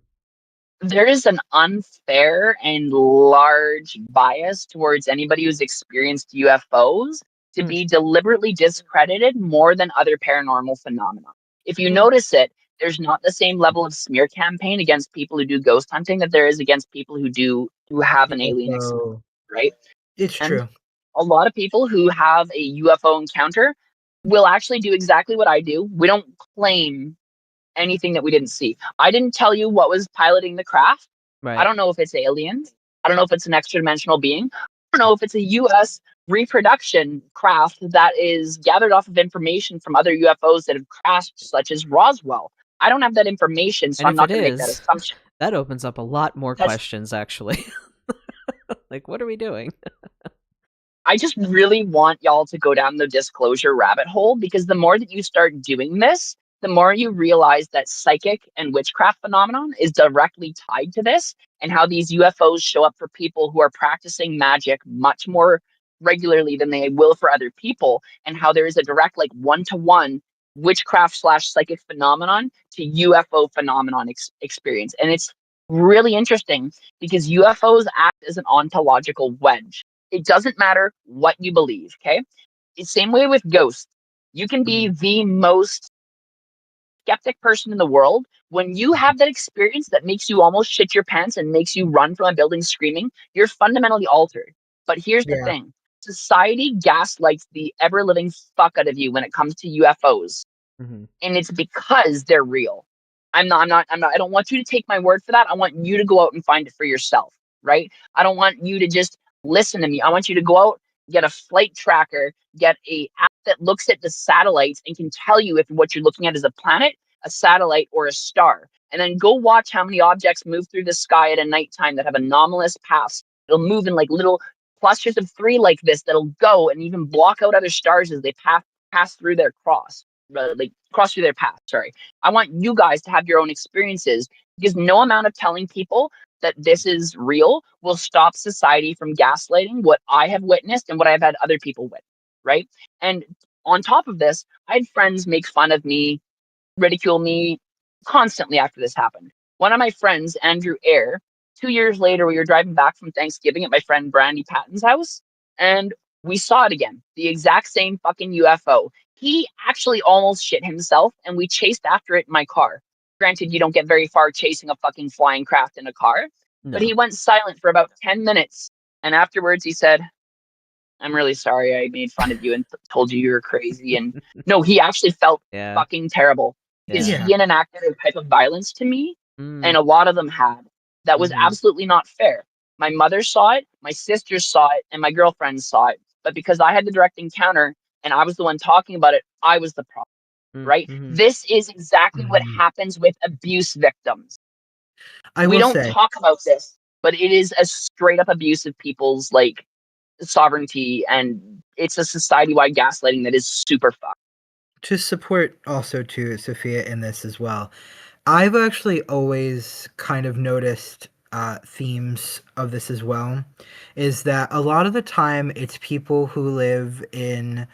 there is an unfair and large bias towards anybody who's experienced UFOs to mm, be deliberately discredited more than other paranormal phenomena. If you mm, notice it, there's not the same level of smear campaign against people who do ghost hunting that there is against people who have an alien experience, UFO. right? It's And true. a lot of people who have a UFO encounter will actually do exactly what I do. We don't claim anything that we didn't see. I didn't tell you what was piloting the craft. I right. don't know if it's aliens. I don't know if it's an extra dimensional being. I don't know if it's a US reproduction craft that is gathered off of information from other UFOs that have crashed, such as Roswell. I don't have that information, so And I'm if not it going to make that is, assumption. that opens up a lot more That's questions, actually. Like, what are we doing? I just really want y'all to go down the disclosure rabbit hole because the more that you start doing this, the more you realize that psychic and witchcraft phenomenon is directly tied to this and how these UFOs show up for people who are practicing magic much more regularly than they will for other people, and how there is a direct, like, one-to-one witchcraft slash psychic phenomenon to UFO phenomenon experience. And it's really interesting because UFOs act as an ontological wedge. It doesn't matter what you believe, okay? It's same way with ghosts. You can be Mhm. the most skeptic person in the world. When you have that experience that makes you almost shit your pants and makes you run from a building screaming, you're fundamentally altered. But here's the Yeah. thing. Society gaslights the ever living fuck out of you when it comes to UFOs, Hmm. and it's because they're real. I don't want you to take my word for that. I want you to go out and find it for yourself, right? I don't want you to just listen to me. I want you to go out, get a flight tracker, get a app that looks at the satellites and can tell you if what you're looking at is a planet, a satellite, or a star. And then go watch how many objects move through the sky at a nighttime that have anomalous paths. It'll move in like little clusters of three like this that'll go and even block out other stars as they pass through their like cross through their path. Sorry. I want you guys to have your own experiences because no amount of telling people that this is real will stop society from gaslighting what I have witnessed and what I've had other people witness, right? And on top of this, I had friends make fun of me, ridicule me constantly after this happened. One of my friends, Andrew Eyre, 2 years later, we were driving back from Thanksgiving at my friend Brandy Patton's house, and we saw it again, the exact same fucking UFO. He actually almost shit himself, and we chased after it in my car. Granted, you don't get very far chasing a fucking flying craft in a car, but No. he went silent for about 10 minutes. And afterwards, he said, I'm really sorry I made fun of you and told you were crazy. And no, he actually felt Yeah. fucking terrible because Yeah. Yeah. he enacted a type of violence to me, Mm, and a lot of them had. That was mm-hmm. absolutely not fair. My mother saw it, my sisters saw it, and my girlfriends saw it. But because I had the direct encounter and I was the one talking about it, I was the problem, right? Mm-hmm. This is exactly what Mhm. happens with abuse victims. I We will don't say, talk about this, but it is a straight up abuse of people's like sovereignty, and it's a society wide gaslighting that is super fucked. to support also to Sophia in this as well, I've actually always kind of noticed themes of this as well, is that a lot of the time it's people who live in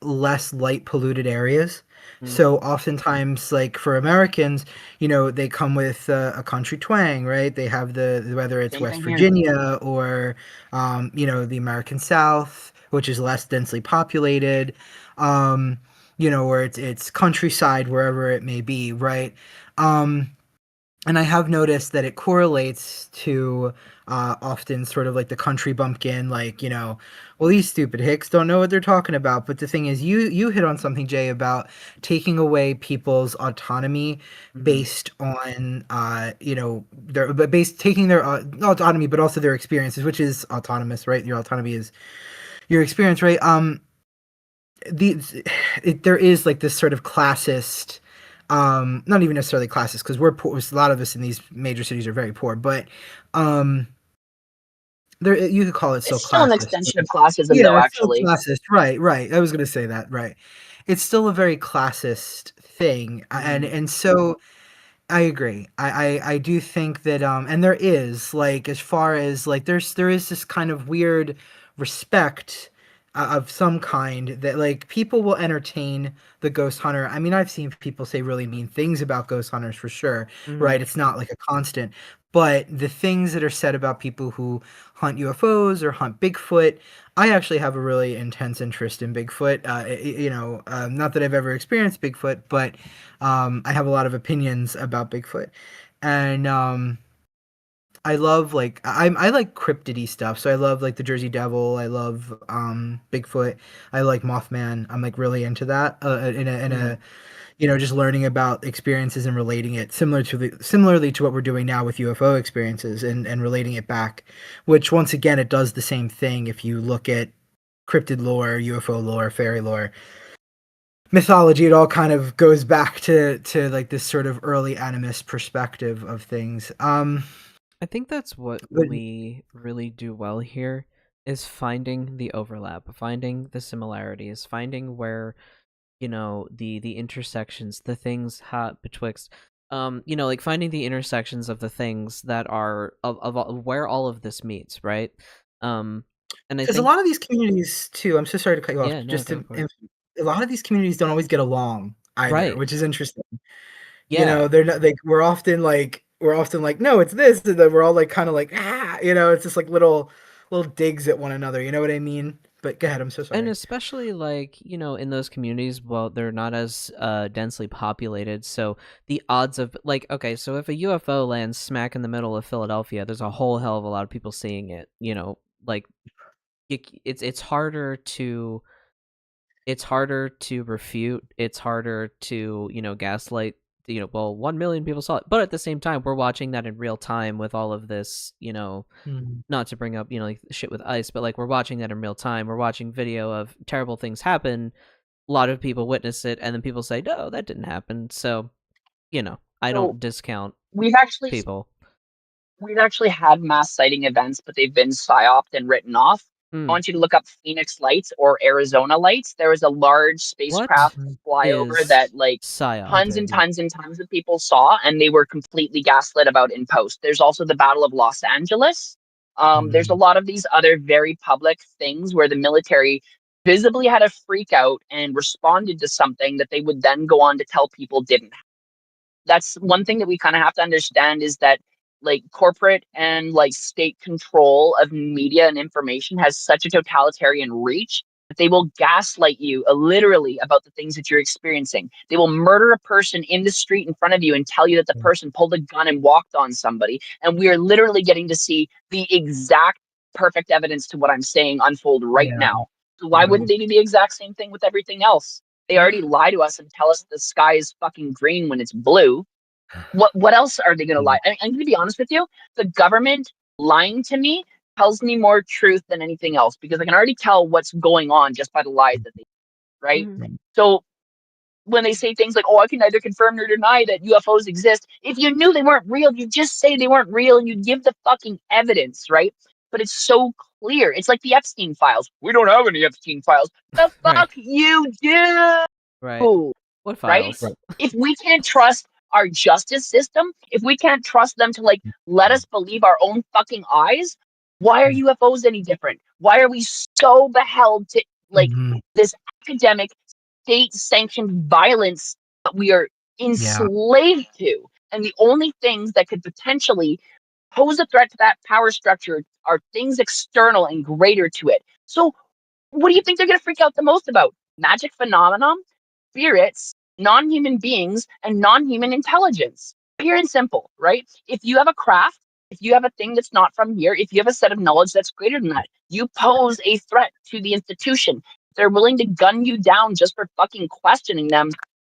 less light polluted areas. Mm. So oftentimes, like for Americans, they come with a country twang, right? They have whether it's Same West thing here. Virginia or the American South, which is less densely populated, or it's countryside, wherever it may be, right? And I have noticed that it correlates to often sort of like the country bumpkin, like, well, these stupid hicks don't know what they're talking about. But the thing is, you hit on something, Jay, about taking away people's autonomy based on, taking their autonomy, but also their experiences, which is autonomous, right? Your autonomy is your experience, right? There is like this sort of classist, not even necessarily classist, because we're poor. A lot of us in these major cities are very poor, but there you could call it still It's still an classist. extension of classism, Yeah, though, it's still actually. classist. Right. I was gonna say that. Right. It's still a very classist thing, and so I agree. I do think that and there is, like, as far as like there is this kind of weird respect of some kind that, like, people will entertain the ghost hunter. I mean, I've seen people say really mean things about ghost hunters for sure, Mm. right? It's not like a constant, but the things that are said about people who hunt UFOs or hunt Bigfoot, I actually have a really intense interest in Bigfoot. Not that I've ever experienced Bigfoot, but I have a lot of opinions about Bigfoot, and I love, like, I like cryptidy stuff. So I love, like, the Jersey Devil. I love Bigfoot. I like Mothman. I'm, like, really into that. In a just learning about experiences and relating it similarly to what we're doing now with UFO experiences, and relating it back, which once again it does the same thing if you look at cryptid lore, UFO lore, fairy lore, mythology. It all kind of goes back to like this sort of early animist perspective of things. I think that's what But we really do well here is finding the overlap, finding the similarities, finding where, the intersections, the things betwixt, like finding the intersections of the things that are where all of this meets, right? Um, and I because a think, lot of these communities too, I'm so sorry to cut you off. yeah, no, Just go for it. a lot of these communities don't always get along either, Right. which is interesting. Yeah. They're not like we're often like, no, it's this, and then we're all like kind of like, it's just like little digs at one another. You know what I mean? But go ahead. I'm so And sorry. especially like, in those communities, well, they're not as densely populated. So the odds of, like, okay, so if a UFO lands smack in the middle of Philadelphia, there's a whole hell of a lot of people seeing it, like it's harder to refute. It's harder to, gaslight. Well, 1 million people saw it, but at the same time, we're watching that in real time with all of this. Mhm. Not to bring up, like shit with ice, but like we're watching that in real time. We're watching video of terrible things happen. A lot of people witness it, and then people say, "No, that didn't happen." So, I So don't discount we've actually people. We've actually had mass sighting events, but they've been psyoped and written off. I Hmm. want you to look up Phoenix Lights or Arizona Lights. There was a large What spacecraft Mhm. flyover is that, like, psyop? tons Okay. and tons and tons of people saw, and they were completely gaslit about in post. There's also the Battle of Los Angeles. There's a Mhm. lot of these other very public things where the military visibly had a freak out and responded to something that they would then go on to tell people didn't. That's one thing that we kind of have to understand, is that, like, corporate and, like, state control of media and information has such a totalitarian reach that they will gaslight you literally about the things that you're experiencing. They will murder a person in the street in front of you and tell you that the person pulled a gun and walked on somebody, and we are literally getting to see the exact perfect evidence to what I'm saying unfold right Yeah. now. So why Yeah. wouldn't they do the exact same thing with everything else? They already lie to us and tell us the sky is fucking green when it's blue. What else are they going to lie? I'm going to be honest with you. The government lying to me tells me more truth than anything else, because I can already tell what's going on just by the lies that they, right? Mhm. So when they say things like, "Oh, I can neither confirm nor deny that UFOs exist," if you knew they weren't real, you just say they weren't real and you give the fucking evidence, right? But it's so clear. It's like the Epstein files. We don't have any Epstein files. The Right. fuck you do, Right. What right? files? If we can't trust our justice system, if we can't trust them to like let us believe our own fucking eyes, why are UFOs any different? Why are we so beheld to like Mhm. this academic state sanctioned violence that we are Yeah. enslaved to? And the only things that could potentially pose a threat to that power structure are things external and greater to it. So, what do you think they're going to freak out the most about? Magic phenomenon, spirits, non human beings, and non human intelligence. Pure and simple, right? If you have a craft, if you have a thing that's not from here, if you have a set of knowledge that's greater than that, you pose a threat to the institution. If they're willing to gun you down just for fucking questioning them,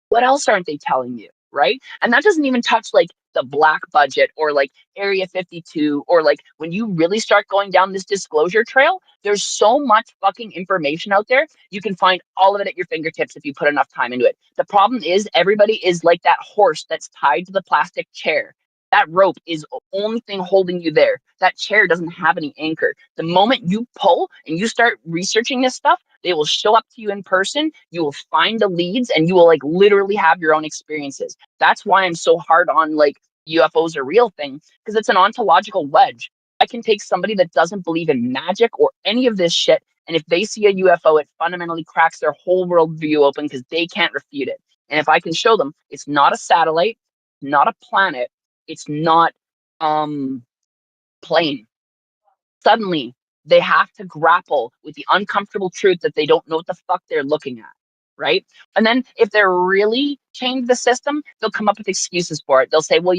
what else aren't they telling you? Right. And that doesn't even touch like the black budget or like Area 52 or like when you really start going down this disclosure trail, there's so much fucking information out there. You can find all of it at your fingertips if you put enough time into it. The problem is everybody is like that horse that's tied to the plastic chair. That rope is the only thing holding you there. That chair doesn't have any anchor. The moment you pull and you start researching this stuff, they will show up to you in person. You will find the leads and you will like literally have your own experiences. That's why I'm so hard on like UFOs are real thing because it's an ontological wedge. I can take somebody that doesn't believe in magic or any of this shit, and if they see a UFO, it fundamentally cracks their whole worldview open because they can't refute it. And if I can show them it's not a satellite, not a planet, it's not plane, suddenly they have to grapple with the uncomfortable truth that they don't know what the fuck they're looking at. Right. And then if they're really changed the system, they'll come up with excuses for it. They'll say, well,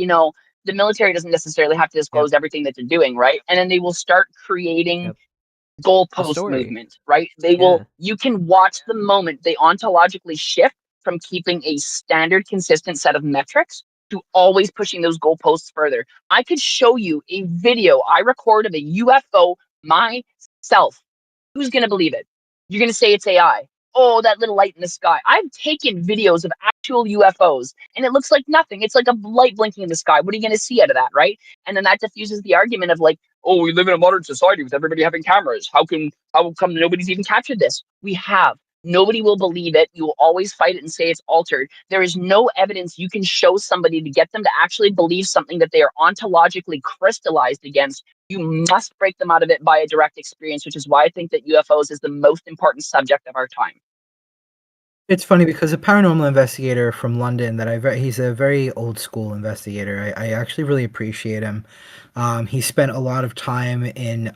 the military doesn't necessarily have to Yep. disclose everything that they're doing. Right. And then they will start creating Yep. A goalpost story. movement, right? Yeah. You can watch the moment they ontologically shift from keeping a standard, consistent set of metrics to always pushing those goalposts further. I could show you a video I record of a UFO myself. Who's going to believe it? You're going to say it's AI. Oh, that little light in the sky. I've taken videos of actual UFOs and it looks like nothing. It's like a light blinking in the sky. What are you going to see out of that, right? And then that diffuses the argument of like, oh, we live in a modern society with everybody having cameras. How come nobody's even captured this? We have. Nobody will believe it. You will always fight it and say it's altered. There is no evidence you can show somebody to get them to actually believe something that they are ontologically crystallized against. You must break them out of it by a direct experience, which is why I think that UFOs is the most important subject of our time. It's funny because a paranormal investigator from London that he's a very old school investigator. I actually really appreciate him. He spent a lot of time in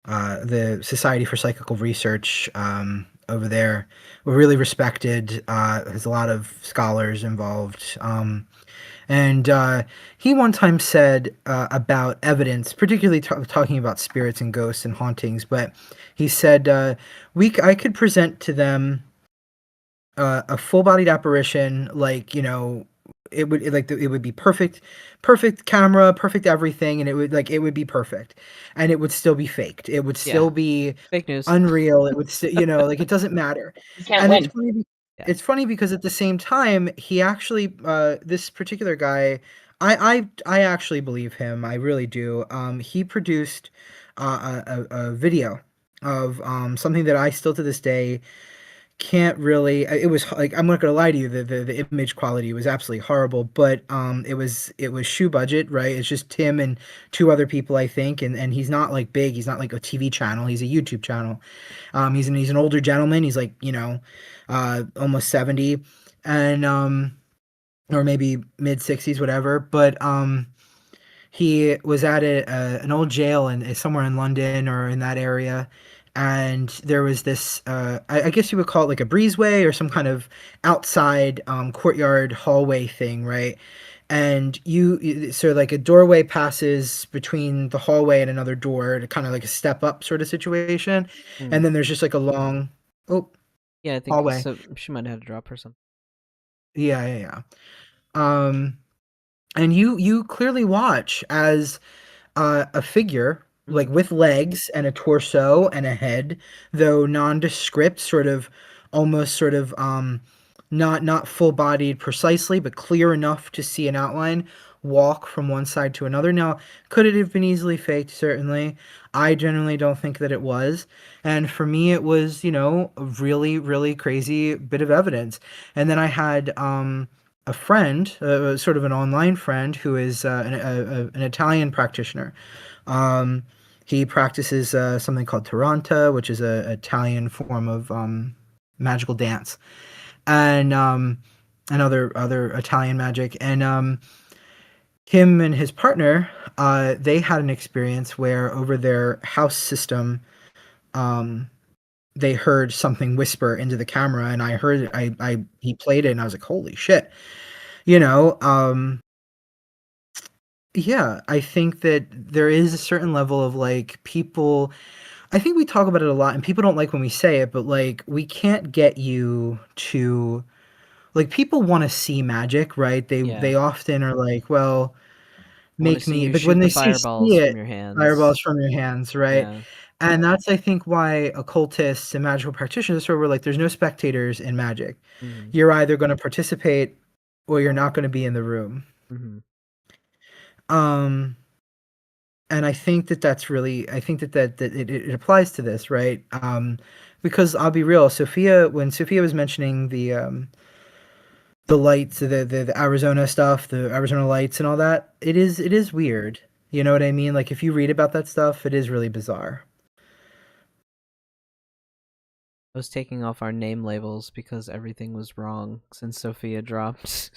the Society for Psychical Research over there. We're really respected. There's a lot of scholars involved. And he one time said about evidence, particularly talking about spirits and ghosts and hauntings, but he said, I could present to them a full-bodied apparition, like, it would be perfect camera, perfect everything, and it would be perfect, and it would still be faked. It would Yeah. still be Fake news. unreal. It would still, like, it doesn't matter. You can't And win. Yeah. it's funny because at the same time, he actually, this particular guy, I actually believe him. I really do. He produced a video of something that I still to this day can't really. It was like, I'm not gonna lie to you, the image quality was absolutely horrible, but it was shoe budget, right? It's just Tim and two other people, I think, and he's not like big. He's not like a TV channel. He's a YouTube channel. He's an older gentleman. He's like, almost 70, and or maybe mid 60s, whatever. But he was at an old jail in somewhere in London or in that area, and there was this, I guess you would call it like a breezeway or some kind of outside courtyard hallway thing, right? And so like a doorway passes between the hallway and another door, to kind of like a step up sort of situation, Mm. and then there's just like a long, oh, Yeah, I think hallway. so. She might have had to drop or something. Yeah, yeah, yeah. Um, and you clearly watch as a figure, like Mhm. with legs and a torso and a head, though nondescript, sort of, almost sort of, not full bodied precisely, but clear enough to see an outline, walk from one side to another. Now, could it have been easily faked? Certainly. I generally don't think that it was. And for me, it was, a really, really crazy bit of evidence. And then I had a friend, sort of an online friend, who is an Italian practitioner. Um, he practices something called Taranta, which is a Italian form of magical dance, and other Italian magic. And him and his partner, they had an experience where over their house system, um, they heard something whisper into the camera, and I heard it. I he played it, and I was like, "Holy shit!" You know. Yeah, I think that there is a certain level of like people. I think we talk about it a lot, and people don't like when we say it, but like we can't get you to like people want to see magic, right? They Yeah. often are like, well, I want to make see me, you but when shoot the they say see fireballs it, from your hands. fireballs from your hands, right? Yeah. And that's I think why occultists and magical practitioners sort of were like, there's no spectators in magic. Mhm. You're either going to participate or you're not going to be in the room. Mhm. Um, and I think that that's really, I think that it applies to this, right? Because I'll be real, Sophia, when Sophia was mentioning the lights, the Arizona stuff, the Arizona lights and all that, it is weird. You know what I mean? Like if you read about that stuff, it is really bizarre. I was taking off our name labels because everything was wrong since Sophia dropped.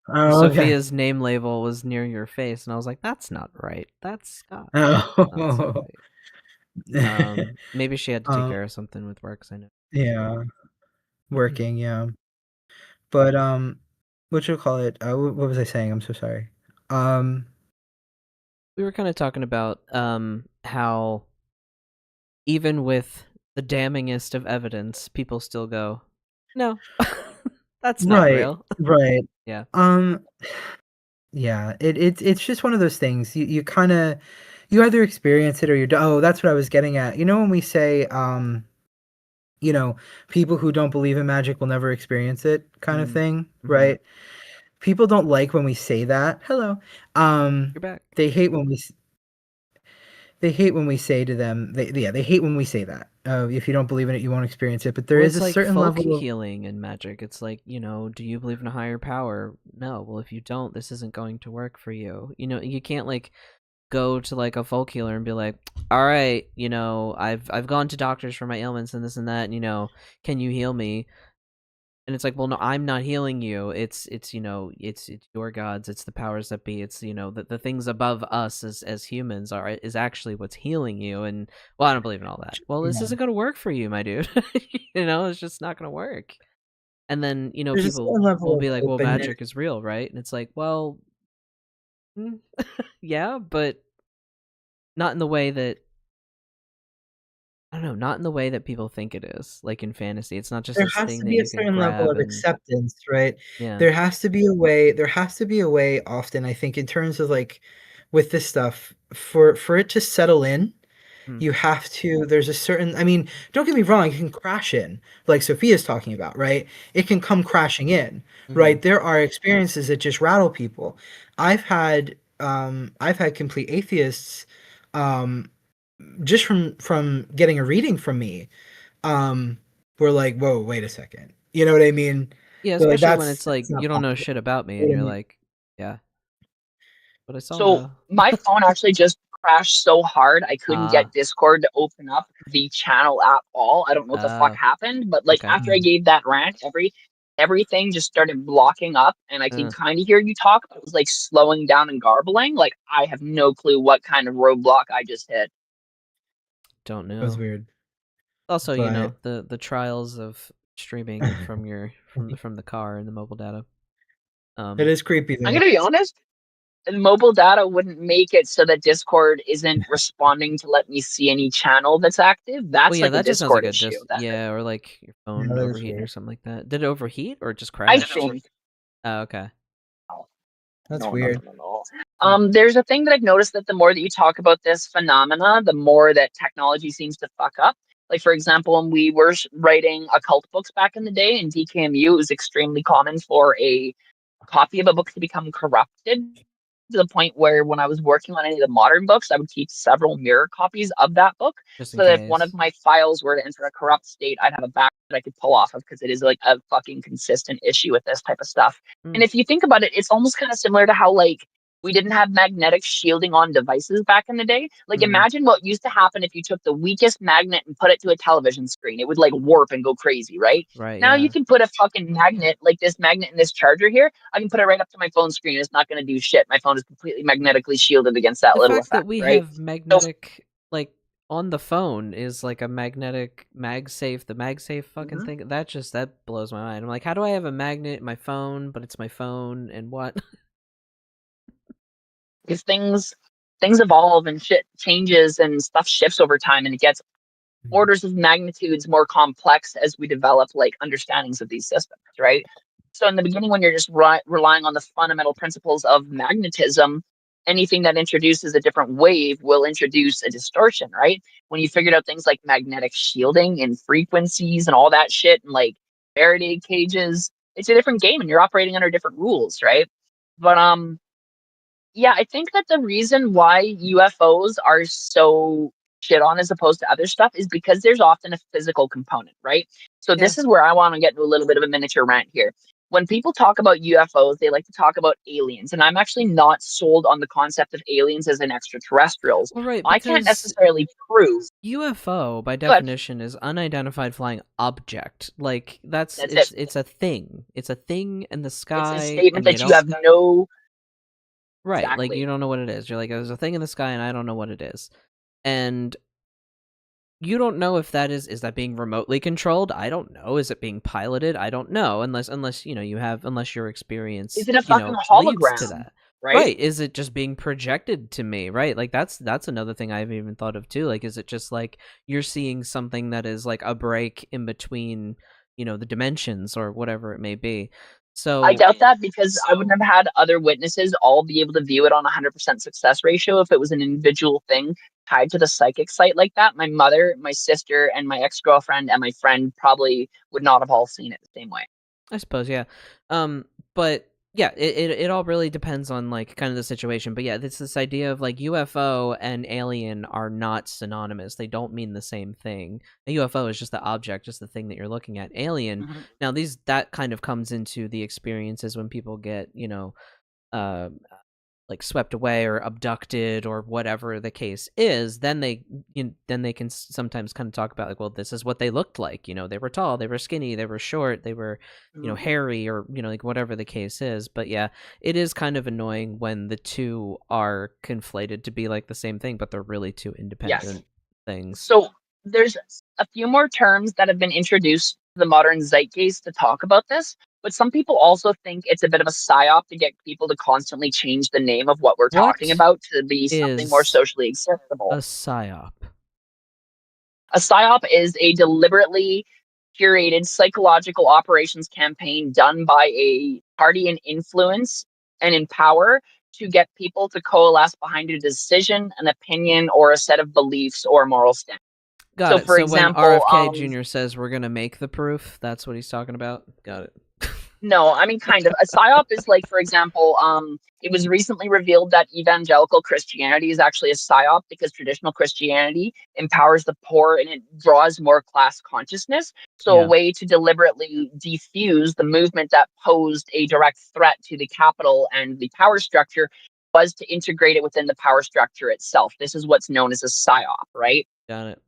Oh, okay. Sophia's name label was near your face, and I was like, "That's not right. That's Scott. Not Oh. Sophie." Maybe she had to take um, care of something with work. 'Cause I know. yeah, working, yeah. But what you call it? What was I saying? I'm so sorry. Um, We were kind of talking about how even with the damningest of evidence, people still go, "No, that's not right, real." right. Yeah. Um, yeah. It's just one of those things. You kind of you either experience it or you do. Oh, that's what I was getting at. You know when we say you know, people who don't believe in magic will never experience it, kind of Mm. thing, Mm-hmm. right? People don't like when we say that. Hello. Um, You're back. they hate when they hate when we say to them, they hate when we say that. If you don't believe in it, you won't experience it. But there Well, is it's a like certain folk level of healing and magic. It's like, do you believe in a higher power? No. Well, if you don't, this isn't going to work for you. You can't like go to like a folk healer and be like, "All right, I've gone to doctors for my ailments and this and that, and, can you heal me?" And it's like, "Well, no, I'm not healing you. It's your gods, it's the powers that be. It's, the things above us as humans is actually what's healing you." And well, I don't believe in all that. Well, this yeah. isn't going to work for you, my dude. It's just not going to work. And then, There's a people certain will level of be like, "Well, openness. magic is real, right?" And it's like, "Well, yeah, but not in the way that I don't know, not in the way that people think it is, like in fantasy. It's not just There this has thing to that be a you can certain level grab of and acceptance, right? yeah. There has to be a way often, I think, in terms of like with this stuff, for it to settle in, Mm, you have to there's a certain I mean, don't get me wrong, it can crash in, like Sophia's talking about, right? It can come crashing in, mhm. right? There are experiences that just rattle people. I've had complete atheists, um, just from getting a reading from me, um, were like, "Whoa, wait a second." You know what I mean? Yeah, They're like, especially when "That's it's like that's not you don't know possible." shit about me You and know what I you're mean? like, "Yeah, but I saw So the." my phone actually just crashed so hard I couldn't get Ah, Discord to open up the channel at all. I don't know what the fuck oh, happened, but like okay. after I Mm. gave that rant, everything just started blocking up and I can Uh, kind of hear you talk, but it was like slowing down and garbling. Like I have no clue what kind of roadblock I just hit. don't That was know. weird. Also, But the trials of streaming from the car and the mobile data. it Um, is creepy I'm though. gonna be honest, the mobile data wouldn't make it so that Discord isn't responding to let me see any channel that's active. well, That's yeah, like a that just sounds like Discord a issue. yeah, or like your Yeah, phone that is overheating weird. or something like that. Did it overheat or just I crash? think. Oh, okay. That's No, no, no, weird. no, no. Hmm. There's a thing that I've noticed that the more that you talk about this phenomena, the more that technology seems to fuck up. Like, for example, when we were writing occult books back in the day in DKMU, it was extremely common for a copy of a book to become corrupted to the point where when I was working on any of the modern books, I would keep several mirror copies of that book Just in so that if one of case. my files were to enter a corrupt state, I'd have a back that I could pull off of because it is like a fucking consistent issue with this type of stuff. And Mm. if you think about it, it's almost kind of similar to how like we didn't have magnetic shielding on devices back in the day. Like Mhm. imagine what used to happen if you took the weakest magnet and put it to a television screen. It would like warp and go crazy, right? Right, Now you yeah. can put a fucking magnet like this magnet and this charger here. I can put it right up to my phone screen. It's not going to do shit. My phone is completely magnetically shielded against that The little fact that effect, we right? have So magnetic, like, on the phone is like a magnetic MagSafe, the MagSafe fucking mhm. thing, that blows my mind. I'm like, how do I have a magnet in my phone, but it's my phone, and what? Because things evolve and shit changes and stuff shifts over time and it gets orders of magnitudes more complex as we develop like understandings of these systems, right? So in the beginning, when you're just relying on the fundamental principles of magnetism, anything that introduces a different wave will introduce a distortion, right? When you figured out things like magnetic shielding and frequencies and all that shit and like Faraday cages, it's a different game and you're operating under different rules, right? But yeah, I think that the reason why UFOs are so shit on as opposed to other stuff is because there's often a physical component, right? So Yeah. this is where I want to get into a little bit of a miniature rant here. When people talk about UFOs, they like to talk about aliens, and I'm actually not sold on the concept of aliens as in extraterrestrials. Well, right, I can't because necessarily prove, UFO by but definition is unidentified flying object. Like that's it. it's a thing. It's a thing in the It's a sky, statement and you that you don't have no right, like you exactly. don't know what it is. You're like, there's a thing in the sky, and I don't know what it is, and you don't know if is that being remotely controlled? I don't know. Is it being piloted? I don't know unless you have unless your Is experience, it a fucking leads to hologram, that. right? Right, is it just being projected to me, right? Like that's another thing I haven't even thought of too. Like is it just like you're seeing something that is like a break in between, the dimensions or whatever it may be. I So doubt that because I wouldn't have had other witnesses all be able to view it on a 100% success ratio if it was an individual thing tied to the psychic site like that. My mother, my sister, and my ex-girlfriend and my friend probably would not have all seen it the same way. I suppose, yeah. But yeah, it all really depends on like kind of the situation. But yeah, it's this idea of like UFO and alien are not synonymous. They don't mean the same thing. A UFO is just the object, just the thing that you're looking at. Alien, Mhm. now that kind of comes into the experiences when people get, uh like swept away or abducted or whatever the case is, then they can sometimes kind of talk about like, well, this is what they looked like. They were tall, they were skinny, they were short, they were Mhm. hairy, or like whatever the case is. But yeah, it is kind of annoying when the two are conflated to be like the same thing, but they're really two Yes. independent things. So there's a few more terms that have been introduced to the modern zeitgeist to talk about this, but some people also think it's a bit of a psyop to get people to constantly change the name of what we're talking What about to be something more is socially a acceptable. psyop? A psyop is a deliberately curated psychological operations campaign done by a party in influence and in power to get people to coalesce behind a decision, an opinion, or a set of beliefs or moral standards. Got So, it. for So when example, RFK Jr. says we're gonna make the proof, that's what he's talking about. Got it. no, I mean, kind of. A psyop is like, for example, it was recently revealed that evangelical Christianity is actually a psyop because traditional Christianity empowers the poor and it draws more class consciousness. So, a Yeah. way to deliberately defuse the movement that posed a direct threat to the capital and the power structure was to integrate it within the power structure itself. This is what's known as a psyop, right? Got it.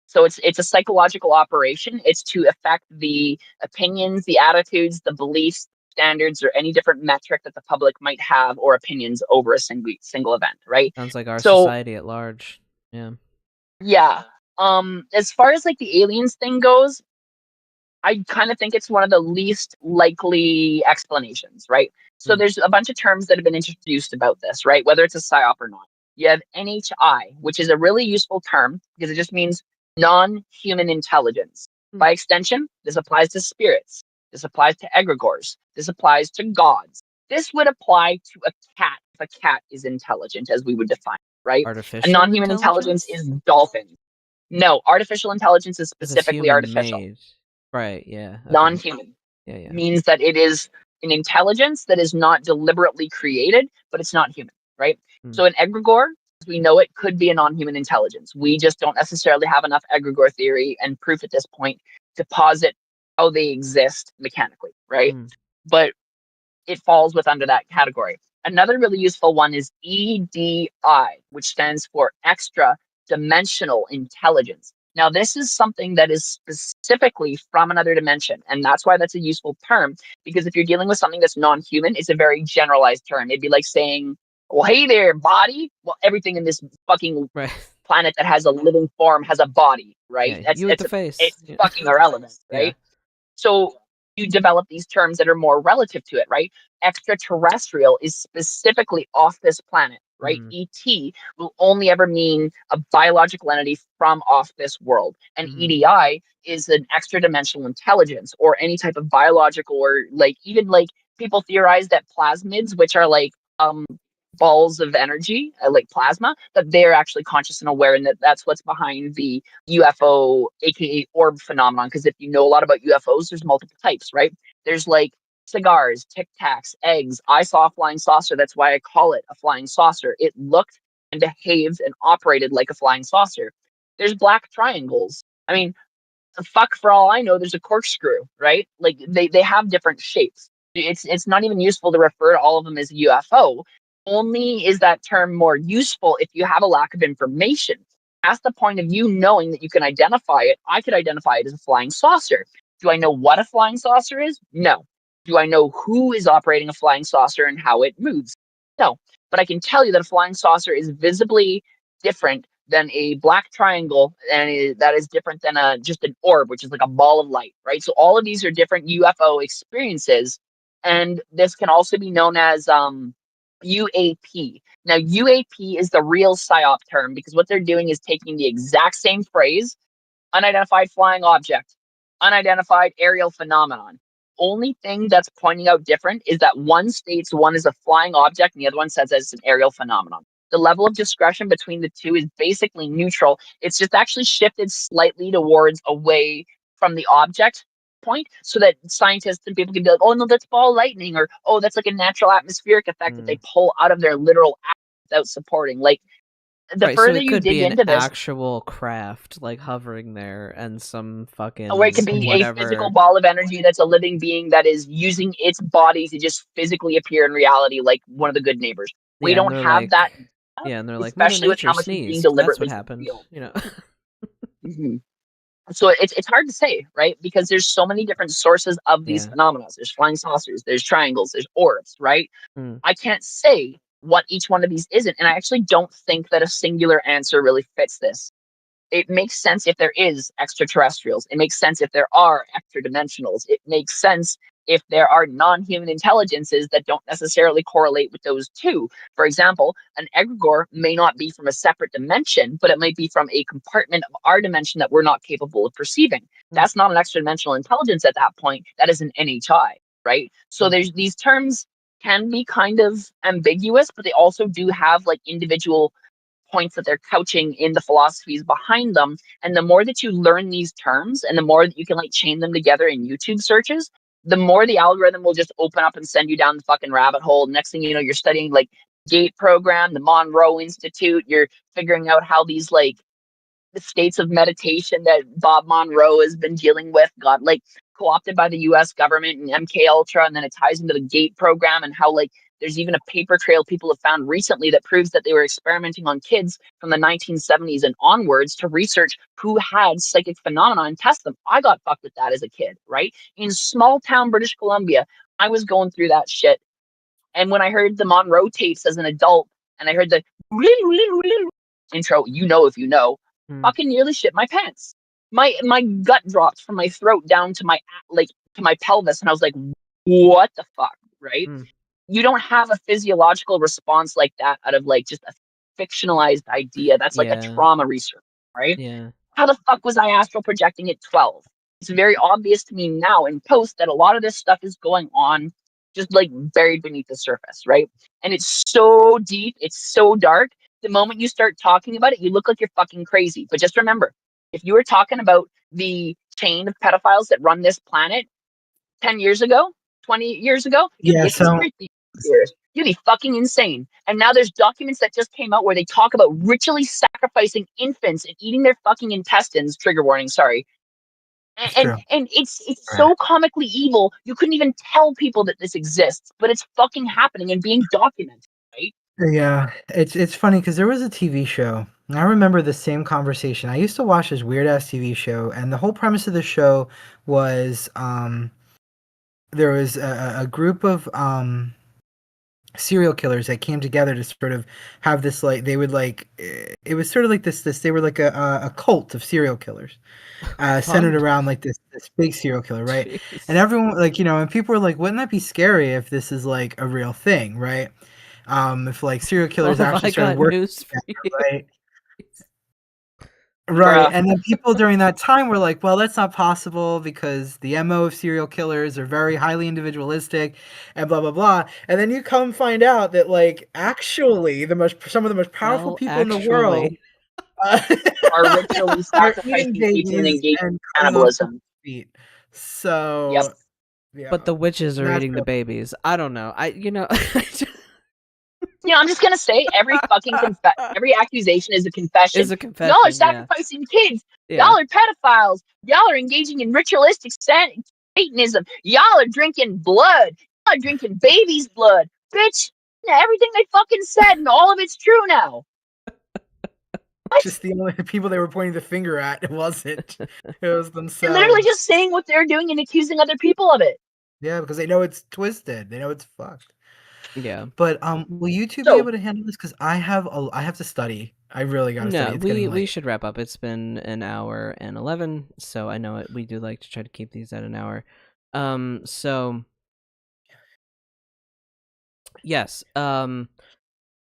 So it's a psychological operation. It's to affect the opinions, the attitudes, the beliefs, standards, or any different metric that the public might have or opinions over a single event, right? Sounds like our So society at large. Yeah. yeah. As far as like the aliens thing goes, I kind of think it's one of the least likely explanations, right? So Mm. there's a bunch of terms that have been introduced about this, right? Whether it's a psyop or not. You have NHI, which is a really useful term because it just means non-human intelligence. Mm. By extension, this applies to spirits. This applies to egregores. This applies to gods. This would apply to a cat if a cat is intelligent, as we would define, right? A Artificial non-human intelligence intelligence? is dolphins. No, artificial intelligence is This is specifically human artificial. made. Right, yeah. Okay. Non-human Yeah, yeah. means that it is an intelligence that is not deliberately created, but it's not human, right? Mm. So an egregore we know it could be a non-human intelligence. We just don't necessarily have enough egregore theory and proof at this point to posit how they exist mechanically, right? But it falls under that category. Another really useful one is EDI, which stands for extra dimensional intelligence. Now, this is something that is specifically from another dimension, and that's why that's a useful term, because if you're dealing with something that's non-human, it's a very generalized term. It'd be like saying, well, hey there, body. Well, everything in this fucking Right. planet that has a living form has a body, right? Yeah, you with the face. It's fucking irrelevant, right? Yeah. So you develop these terms that are more relative to it, right? Extraterrestrial is specifically off this planet, right? ET will only ever mean a biological entity from off this world. And EDI is an extra dimensional intelligence or any type of biological, or like even like people theorize that plasmids, which are like balls of energy, like plasma, that they're actually conscious and aware, and that's what's behind the UFO, aka orb phenomenon. Because if you know a lot about UFOs, there's multiple types, right? There's like cigars, Tic Tacs, eggs. I saw a flying saucer. That's why I call it a flying saucer. It looked and behaved and operated like a flying saucer. There's black triangles. I mean, fuck, for all I know, there's a corkscrew, right? Like they have different shapes. It's not even useful to refer to all of them as UFO. Only is that term more useful if you have a lack of information. Past the point of you knowing that you can identify it, I could identify it as a flying saucer. Do I know what a flying saucer is? No. Do I know who is operating a flying saucer and how it moves? No. But I can tell you that a flying saucer is visibly different than a black triangle, and that is different than just an orb, which is like a ball of light, right? So all of these are different UFO experiences, and this can also be known as UAP. Now, UAP is the real PSYOP term, because what they're doing is taking the exact same phrase, unidentified flying object, unidentified aerial phenomenon. Only thing that's pointing out different is that one states one is a flying object and the other one says that it's an aerial phenomenon. The level of discretion between the two is basically neutral. It's just actually shifted slightly towards away from the object point, so that scientists and people can be like, oh no, that's ball lightning, or oh, that's like a natural atmospheric effect that they pull out of their literal act without supporting. Like, the Right, so further it you could dig be an into this, actual craft, like hovering there, and some fucking or it can be a physical whatever. ball of energy that's a living being that is using its body to just physically appear in reality, like one of the good neighbors. We Yeah, and don't they're have like, that, yeah, and they're like, Mother especially with how Nature much is being sneezed. That's what deliberately happened, concealed. you know. So it's hard to say, right? Because there's so many different sources of these Yeah. phenomena. There's flying saucers, there's triangles, there's orbs, right? Mm. I can't say what each one of these isn't, and I actually don't think that a singular answer really fits this. It makes sense if there is extraterrestrials. It makes sense if there are extra dimensionals. It makes sense if there are non-human intelligences that don't necessarily correlate with those two. For example, an egregore may not be from a separate dimension, but it might be from a compartment of our dimension that we're not capable of perceiving. That's not an extra dimensional intelligence at that point. That is an NHI, right? So there's these terms can be kind of ambiguous, but they also do have like individual points that they're couching in the philosophies behind them. And the more that you learn these terms and the more that you can like chain them together in YouTube searches, the more the algorithm will just open up and send you down the fucking rabbit hole. Next thing you know, you're studying like GATE program, the Monroe Institute. You're figuring out how these like the states of meditation that Bob Monroe has been dealing with got like co-opted by the US government and MK Ultra, and then it ties into the GATE program, and how like there's even a paper trail people have found recently that proves that they were experimenting on kids from the 1970s and onwards to research who had psychic phenomena and test them. I got fucked with that as a kid, right? In small town British Columbia, I was going through that shit. And when I heard the Monroe tapes as an adult, and I heard the intro, you know if you know, fucking nearly shit my pants. My gut dropped from my throat down to my like to my pelvis, and I was like, what the fuck, right? You don't have a physiological response like that out of like just a fictionalized idea. That's like a Yeah. trauma research, right? Yeah. How the fuck was I astral projecting at 12? It's very obvious to me now in post that a lot of this stuff is going on just like buried beneath the surface, right? And it's so deep, it's so dark. The moment you start talking about it, you look like you're fucking crazy. But just remember, if you were talking about the chain of pedophiles that run this planet 10 years ago, 20 years ago, you'd Yeah, be a so conspiracy theorist. You'd be fucking insane. And now there's documents that just came out where they talk about ritually sacrificing infants and eating their fucking intestines. Trigger warning, sorry. It's And true. and it's Right. so comically evil. You couldn't even tell people that this exists, but it's fucking happening and being documented, right? Yeah, it's funny because there was a TV show, and I remember the same conversation. I used to watch this weird ass TV show, and the whole premise of the show was there was a group of serial killers that came together to sort of have this like they would like it was sort of like this they were like a cult of serial killers centered Fun. around like this big serial killer, right? And Jeez. everyone like and people were like, wouldn't that be scary if this is like a real thing, right? If like serial Well, killers have actually I started got working news for together, you? right? Right, Bruh. and then people during that time were like, "Well, that's not possible because the MO of serial killers are very highly individualistic and blah blah blah." And then you come find out that like actually some of the most powerful Well, people in the world actually, uh, Are ritually are eating sacrificing people and babies engaging and in cutting off people's cannibalism. feet. Yep. So, but yeah, the witches are that's eating the real. babies. I don't know. I'm just gonna say every accusation is a confession. Is a Y'all are confession. Yeah, sacrificing kids. yeah. Y'all are pedophiles. Y'all are engaging in ritualistic Satanism. Y'all are drinking blood. Y'all are drinking babies' blood. Bitch, everything they fucking said and all of it's true now. What? Just the only people they were pointing the finger at. It wasn't. It was They're literally themselves. just saying what they're doing and accusing other people of it. Yeah, because they know it's twisted. They know it's fucked. Yeah. But, will YouTube be So, able to handle this? Because I have to study. I really gotta study. No, It's getting we late. should wrap up. It's been an hour and 11, so I know it. We do like to try to keep these at an hour. So yes.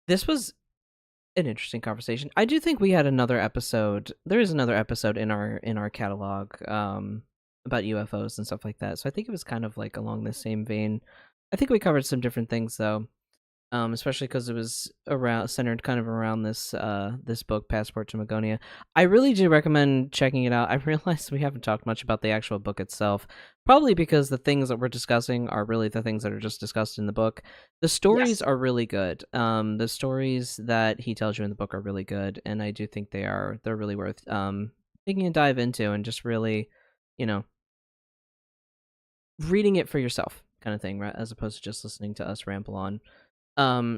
This was an interesting conversation. I do think we had another episode. There is another episode in our catalog about UFOs and stuff like that. So I think it was kind of like along the same vein. I think we covered some different things though. Especially because it was centered kind of around this book, Passport to Magonia. I really do recommend checking it out. I realize we haven't talked much about the actual book itself, probably because the things that we're discussing are really the things that are just discussed in the book. The stories yes. are really good. The stories that he tells you in the book are really good, and I do think they're really worth taking a dive into and just really, you know, reading it for yourself, kind of thing, right? As opposed to just listening to us ramble on.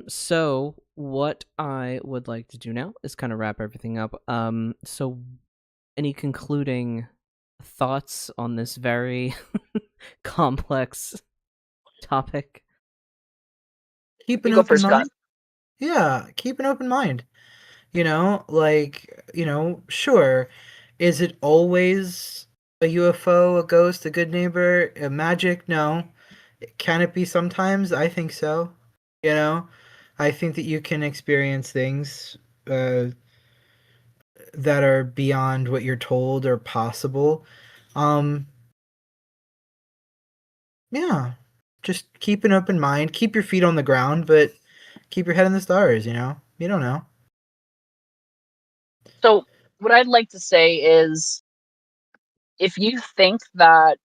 So what I would like to do now is kind of wrap everything up. So any concluding thoughts on this very complex topic? Keep an You go open first, Scott. mind. Yeah, keep an open mind. Like, sure. Is it always a UFO, a ghost, a good neighbor, a magic? No. Can it be sometimes? I think so. You know, I think that you can experience things uh, that are beyond what you're told are possible. Um, yeah, just keep an open mind. Keep your feet on the ground, but keep your head in the stars. You don't know. So, what I'd like to say is if you think that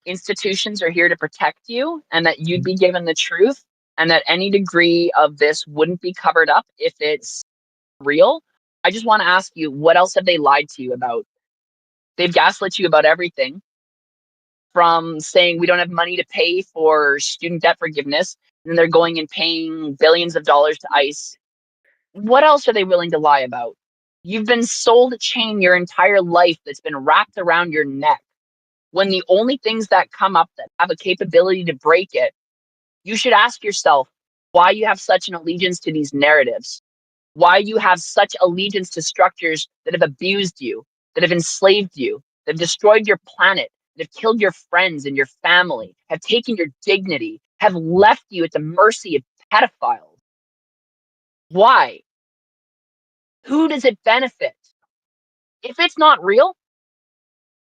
institutions are here to protect you and that you'd be given the truth and that any degree of this wouldn't be covered up if it's real, I just want to ask you, what else have they lied to you about? They've gaslit you about everything from saying we don't have money to pay for student debt forgiveness, and then they're going and paying billions of dollars to ICE. What else are they willing to lie about? You've been sold a chain your entire life that's been wrapped around your neck. When the only things that come up that have a capability to break it, you should ask yourself why you have such an allegiance to these narratives, why you have such allegiance to structures that have abused you, that have enslaved you, that have destroyed your planet, that have killed your friends and your family, have taken your dignity, have left you at the mercy of pedophiles. Why? Who does it benefit? If it's not real,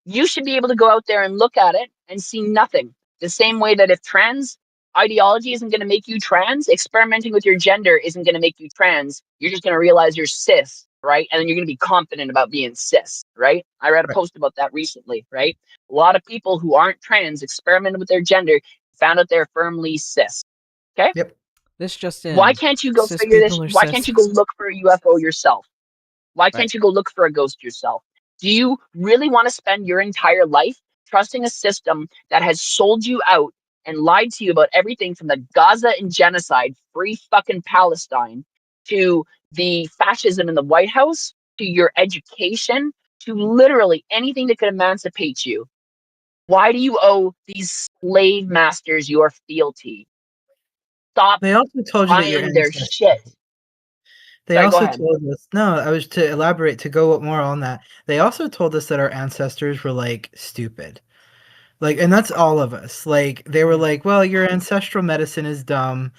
you should be able to go out there and look at it and see nothing. The same way that if trans ideology isn't going to make you trans, experimenting with your gender isn't going to make you trans. You're just going to realize you're cis, right? And then you're going to be confident about being cis, right? I read a Right. post about that recently, right? A lot of people who aren't trans experimented with their gender, found out they're firmly cis. Okay? Yep. This just in. Why can't you go Cis figure this? people are Why cis. can't you go look for a UFO yourself? Why can't Right. you go look for a ghost yourself? Do you really want to spend your entire life trusting a system that has sold you out and lied to you about everything from the Gaza and genocide, free fucking Palestine, to the fascism in the White House, to your education, to literally anything that could emancipate you? Why do you owe these slave masters your fealty? Stop They also told you that your buying their shit. ancestors. They Sorry, go also ahead. told us. No, I was to elaborate to go more on that. They also told us that our ancestors were like stupid. Like, and that's all of us. Like, they were like, well, your ancestral medicine is dumb,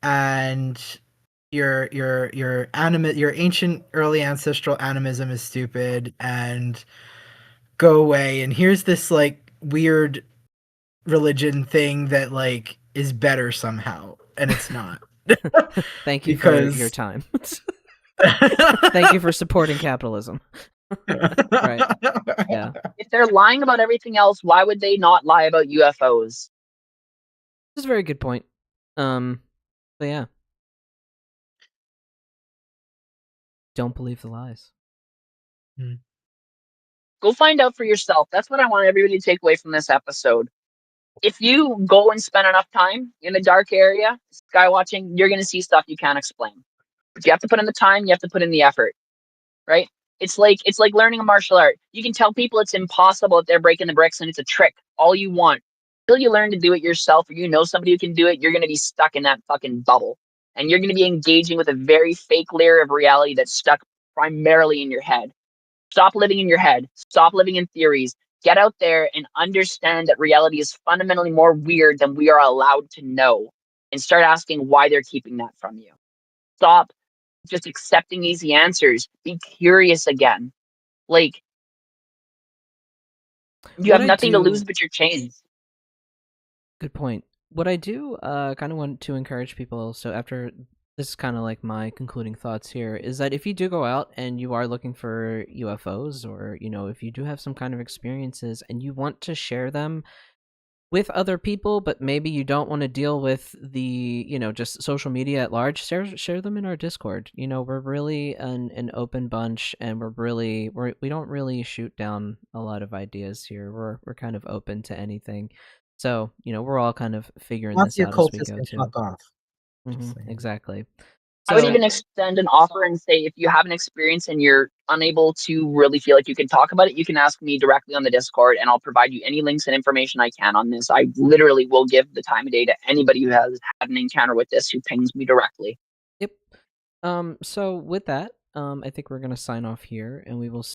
and your ancient early ancestral animism is stupid, and go away. And here's this like weird religion thing that like is better somehow, and it's not. Thank you for your Because time. Thank you for supporting capitalism. Right. Yeah. If they're lying about everything else, why would they not lie about UFOs? This is a very good point. But yeah. Don't believe the lies. Go find out for yourself. That's what I want everybody to take away from this episode. If you go and spend enough time in a dark area, sky watching, you're going to see stuff you can't explain. But you have to put in the time, you have to put in the effort, right? It's like learning a martial art. You can tell people it's impossible if they're breaking the bricks and it's a trick all you want. Until you learn to do it yourself or you know somebody who can do it, you're going to be stuck in that fucking bubble. And you're going to be engaging with a very fake layer of reality that's stuck primarily in your head. Stop living in your head. Stop living in theories. Get out there and understand that reality is fundamentally more weird than we are allowed to know. And start asking why they're keeping that from you. Stop just accepting easy answers. Be curious again. Like, you What have I nothing to lose do but your chains. Good point. What I do kind of want to encourage people, so after this is kind of like my concluding thoughts here, is that if you do go out and you are looking for UFOs, or if you do have some kind of experiences and you want to share them with other people, but maybe you don't want to deal with the just social media at large, share them in our Discord. We're really an open bunch, and we don't really shoot down a lot of ideas here. We're kind of open to anything. So, we're all kind of figuring not this the out as we occultist go can too. fuck off. Just saying. Exactly. I would So, even extend an offer and say, if you have an experience and you're unable to really feel like you can talk about it, you can ask me directly on the Discord and I'll provide you any links and information I can on this. I literally will give the time of day to anybody who has had an encounter with this who pings me directly. yep. So with that, I think we're gonna sign off here, and we will